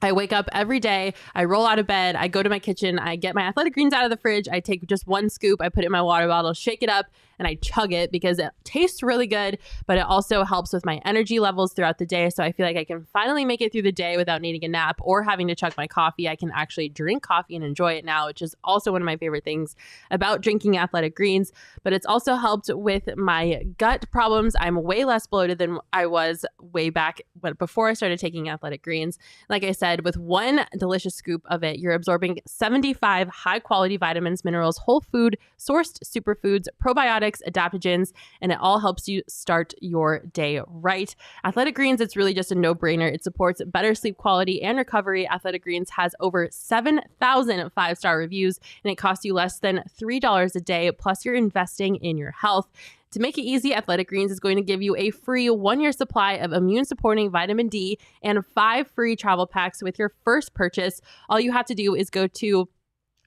Speaker 1: I wake up every day, I roll out of bed, I go to my kitchen, I get my Athletic Greens out of the fridge, I take just one scoop, I put it in my water bottle, shake it up, and I chug it because it tastes really good, but it also helps with my energy levels throughout the day. So I feel like I can finally make it through the day without needing a nap or having to chug my coffee. I can actually drink coffee and enjoy it now, which is also one of my favorite things about drinking Athletic Greens. But it's also helped with my gut problems. I'm way less bloated than I was way back before I started taking Athletic Greens. Like I said, with one delicious scoop of it, you're absorbing 75 high-quality vitamins, minerals, whole food, sourced superfoods, probiotics, adaptogens, and it all helps you start your day right. Athletic Greens, it's really just a no-brainer. It supports better sleep quality and recovery. Athletic Greens has over 7,000 five-star reviews, and it costs you less than $3 a day, plus you're investing in your health. To make it easy, Athletic Greens is going to give you a free 1-year supply of immune-supporting vitamin D and 5 free travel packs with your first purchase. All you have to do is go to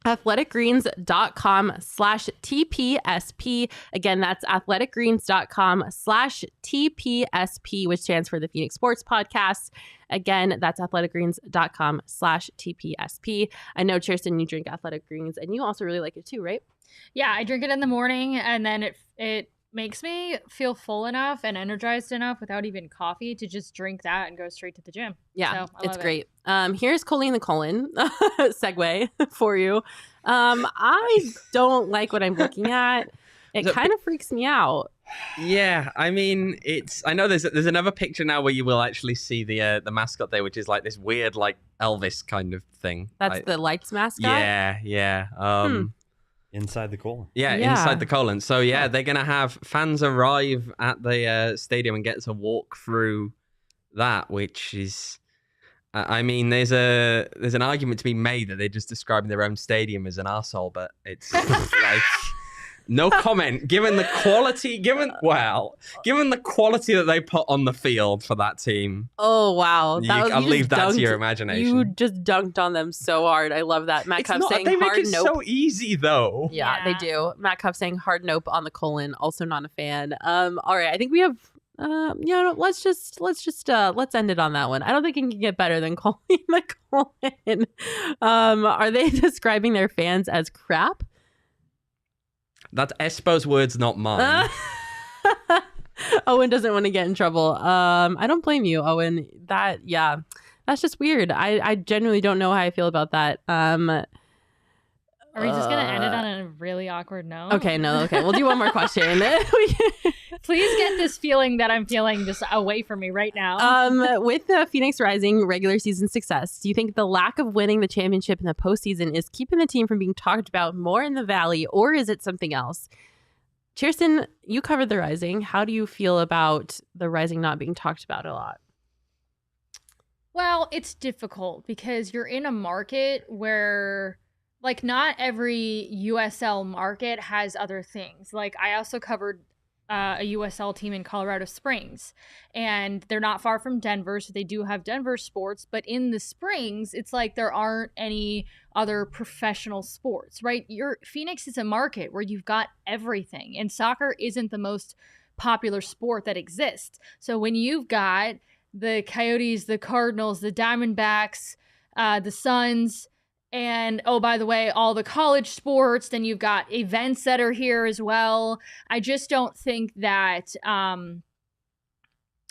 Speaker 1: athleticgreens.com/TPSP. Again, that's athleticgreens.com/TPSP, which stands for the Phnx Sports Podcast. Again, that's athleticgreens.com/TPSP. I know, Chierstin, you drink Athletic Greens and you also really like it too, right?
Speaker 3: Yeah, I drink it in the morning and then it makes me feel full enough and energized enough without even coffee to just drink that and go straight to the gym.
Speaker 1: Yeah, so it's great. Here's Colleen the Colon segue for you. I don't like what I'm looking at. It kind of freaks me out.
Speaker 2: Yeah, I mean, I know there's another picture now where you will actually see the mascot there, which is like this weird like Elvis kind of thing.
Speaker 1: That's the lights mascot?
Speaker 2: Yeah.
Speaker 4: Inside the colon.
Speaker 2: Yeah, inside the colon. So yeah, they're gonna have fans arrive at the stadium and get to walk through that, which is, I mean, there's an argument to be made that they're just describing their own stadium as an arsehole, but it's like no comment. Given the quality that they put on the field for that team.
Speaker 1: Oh wow,
Speaker 2: I'll leave that to your imagination.
Speaker 1: You just dunked on them so hard. I love that. Matt Cuff saying
Speaker 2: they
Speaker 1: hard
Speaker 2: make it
Speaker 1: nope.
Speaker 2: so easy though.
Speaker 1: Yeah, they do. Matt Cuff saying hard nope on the colon. Also not a fan. All right, I think we have. Let's end it on that one. I don't think it can get better than Colleen the Colon. Are they describing their fans as crap?
Speaker 2: That's Espo's words, not mine.
Speaker 1: Owen doesn't want to get in trouble. I don't blame you, Owen. That's just weird. I genuinely don't know how I feel about that.
Speaker 3: Are we just going to end it on a really awkward note?
Speaker 1: Okay, we'll do one more question.
Speaker 3: Please get this feeling that I'm feeling just away from me right now.
Speaker 1: With the Phoenix Rising regular season success, do you think the lack of winning the championship in the postseason is keeping the team from being talked about more in the Valley, or is it something else? Chierstin, you covered the Rising. How do you feel about the Rising not being talked about a lot?
Speaker 3: Well, it's difficult because you're in a market where, like, not every USL market has other things. Like, I also covered a USL team in Colorado Springs, and they're not far from Denver, so they do have Denver sports, but in the Springs, it's like there aren't any other professional sports, right? Phoenix is a market where you've got everything, and soccer isn't the most popular sport that exists. So when you've got the Coyotes, the Cardinals, the Diamondbacks, the Suns, And, oh, by the way, all the college sports, then you've got events that are here as well. I just don't think that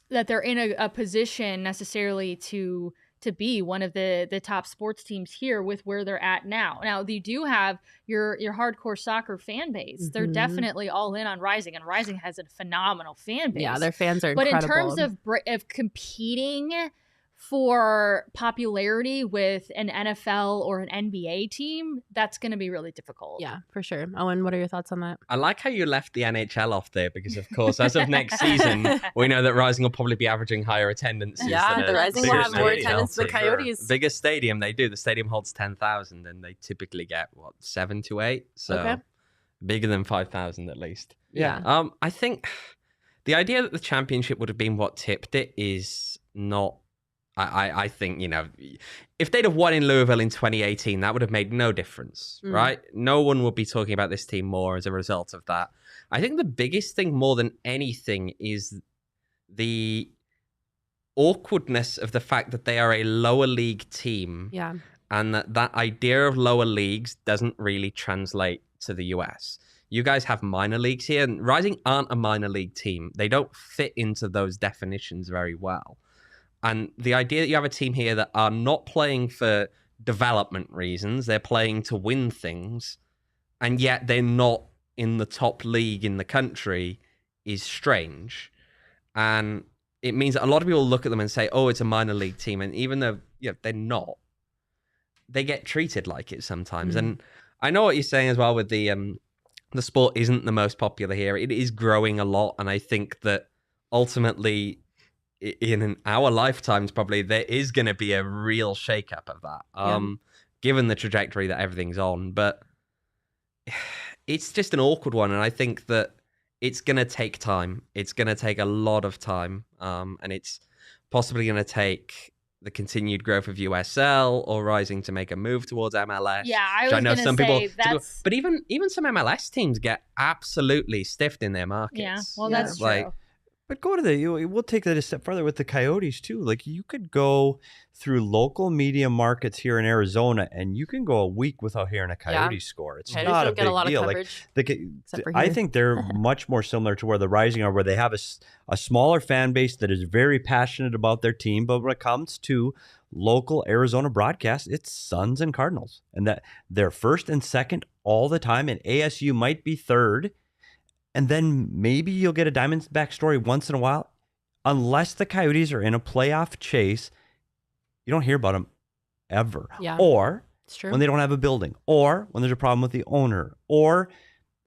Speaker 3: that they're in a position necessarily to be one of the top sports teams here with where they're at now. Now, you do have your hardcore soccer fan base. They're definitely all in on Rising, and Rising has a phenomenal fan base.
Speaker 1: Yeah, their fans are incredible.
Speaker 3: But in terms of competing for popularity with an NFL or an NBA team, that's going to be really difficult.
Speaker 1: Yeah, for sure. Owen, what are your thoughts on that?
Speaker 2: I like how you left the NHL off there because, of course, as of next season, we know that Rising will probably be averaging higher attendances.
Speaker 1: Yeah, the Rising will have more attendance than the Coyotes.
Speaker 2: Sure. Biggest stadium, they do. The stadium holds 10,000 and they typically get, 7 to 8? So bigger than 5,000 at least.
Speaker 1: Yeah.
Speaker 2: I think the idea that the championship would have been what tipped it is not... I think, if they'd have won in Louisville in 2018, that would have made no difference, right? No one would be talking about this team more as a result of that. I think the biggest thing more than anything is the awkwardness of the fact that they are a lower league team.
Speaker 1: Yeah.
Speaker 2: And that idea of lower leagues doesn't really translate to the US. You guys have minor leagues here, and Rising aren't a minor league team. They don't fit into those definitions very well. And the idea that you have a team here that are not playing for development reasons, they're playing to win things, and yet they're not in the top league in the country is strange. And it means that a lot of people look at them and say, oh, it's a minor league team. And even though they're not, they get treated like it sometimes. And I know what you're saying as well with the sport isn't the most popular here. It is growing a lot. And I think that ultimately... in our lifetimes, probably, there is going to be a real shakeup of that, given the trajectory that everything's on. But it's just an awkward one, and I think that it's going to take time. It's going to take a lot of time, and it's possibly going to take the continued growth of USL or Rising to make a move towards MLS.
Speaker 3: Yeah, I was going to say that's...
Speaker 2: But even some MLS teams get absolutely stiffed in their markets.
Speaker 3: Yeah, well, that's true.
Speaker 4: But go to we'll take that a step further with the Coyotes too. Like, you could go through local media markets here in Arizona and you can go a week without hearing a Coyotes score. It's not a big deal. I think they're much more similar to where the Rising are, where they have a smaller fan base that is very passionate about their team. But when it comes to local Arizona broadcast, it's Suns and Cardinals, and that they're first and second all the time, and ASU might be third. And then maybe you'll get a Diamondback story once in a while. Unless the Coyotes are in a playoff chase, you don't hear about them ever.
Speaker 1: Yeah,
Speaker 4: or
Speaker 1: it's true.
Speaker 4: When they don't have a building, or when there's a problem with the owner, or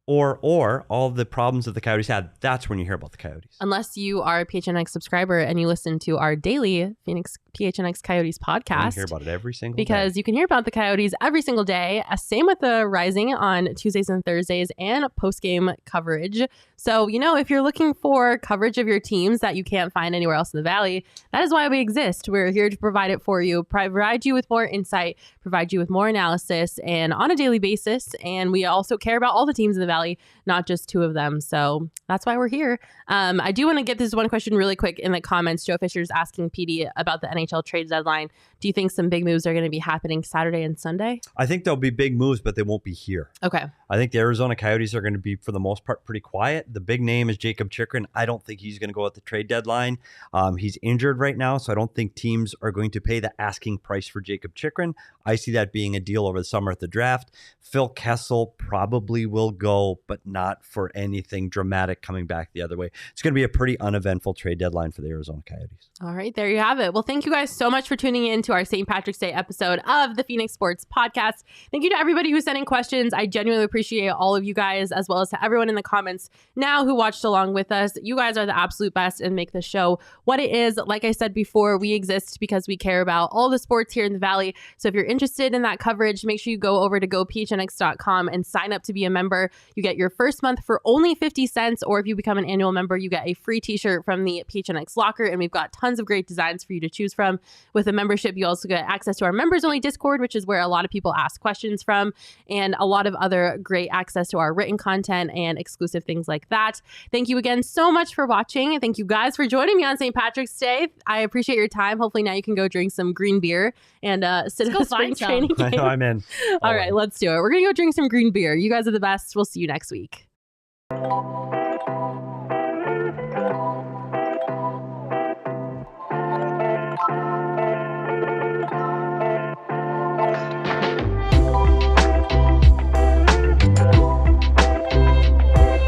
Speaker 4: all the problems that the Coyotes had. That's when you hear about the Coyotes.
Speaker 1: Unless you are a PHNX subscriber and you listen to our daily Phnx PHNX Coyotes podcast.
Speaker 4: You hear about it every single day.
Speaker 1: Because you can hear about the Coyotes every single day. Same with the Rising on Tuesdays and Thursdays and post-game coverage. So, if you're looking for coverage of your teams that you can't find anywhere else in the Valley, that is why we exist. We're here to provide it for you, provide you with more insight, provide you with more analysis, and on a daily basis. And we also care about all the teams in the Valley, not just two of them. So that's why we're here. I do want to get this one question really quick in the comments. Joe Fisher's asking Petey about the Nhl Trade Deadline. Do you think some big moves are going to be happening Saturday and Sunday?
Speaker 4: I think there'll be big moves, but they won't be here.
Speaker 1: Okay.
Speaker 4: I think the Arizona Coyotes are going to be, for the most part, pretty quiet. The big name is Jacob Chierstin. I don't think he's going to go at the trade deadline. He's injured right now, so I don't think teams are going to pay the asking price for Jacob Chierstin. I see that being a deal over the summer at the draft. Phil Kessel probably will go, but not for anything dramatic coming back the other way. It's going to be a pretty uneventful trade deadline for the Arizona Coyotes.
Speaker 1: All right, there you have it. Well, thank you guys so much for tuning in to our St. Patrick's Day episode of the Phnx Sports Podcast. Thank you to everybody who sent in questions. I genuinely appreciate all of you guys, as well as to everyone in the comments now who watched along with us. You guys are the absolute best and make the show what it is. Like I said before, we exist because we care about all the sports here in the Valley. So if you're interested in that coverage, make sure you go over to gophnx.com and sign up to be a member. You get your first month for only 50 cents or if you become an annual member, you get a free t-shirt from the Phnx locker, and we've got tons of great designs for you to choose from. With a membership, you also get access to our members only Discord, which is where a lot of people ask questions from, and a lot of other great access to our written content and exclusive things like that. Thank you again so much for watching. Thank you guys for joining me on St. Patrick's Day. I appreciate your time. Hopefully now you can go drink some green beer and sit in a spring training game.
Speaker 4: I'm in.
Speaker 1: All right, let's do it. We're going to go drink some green beer. You guys are the best. We'll see you next week.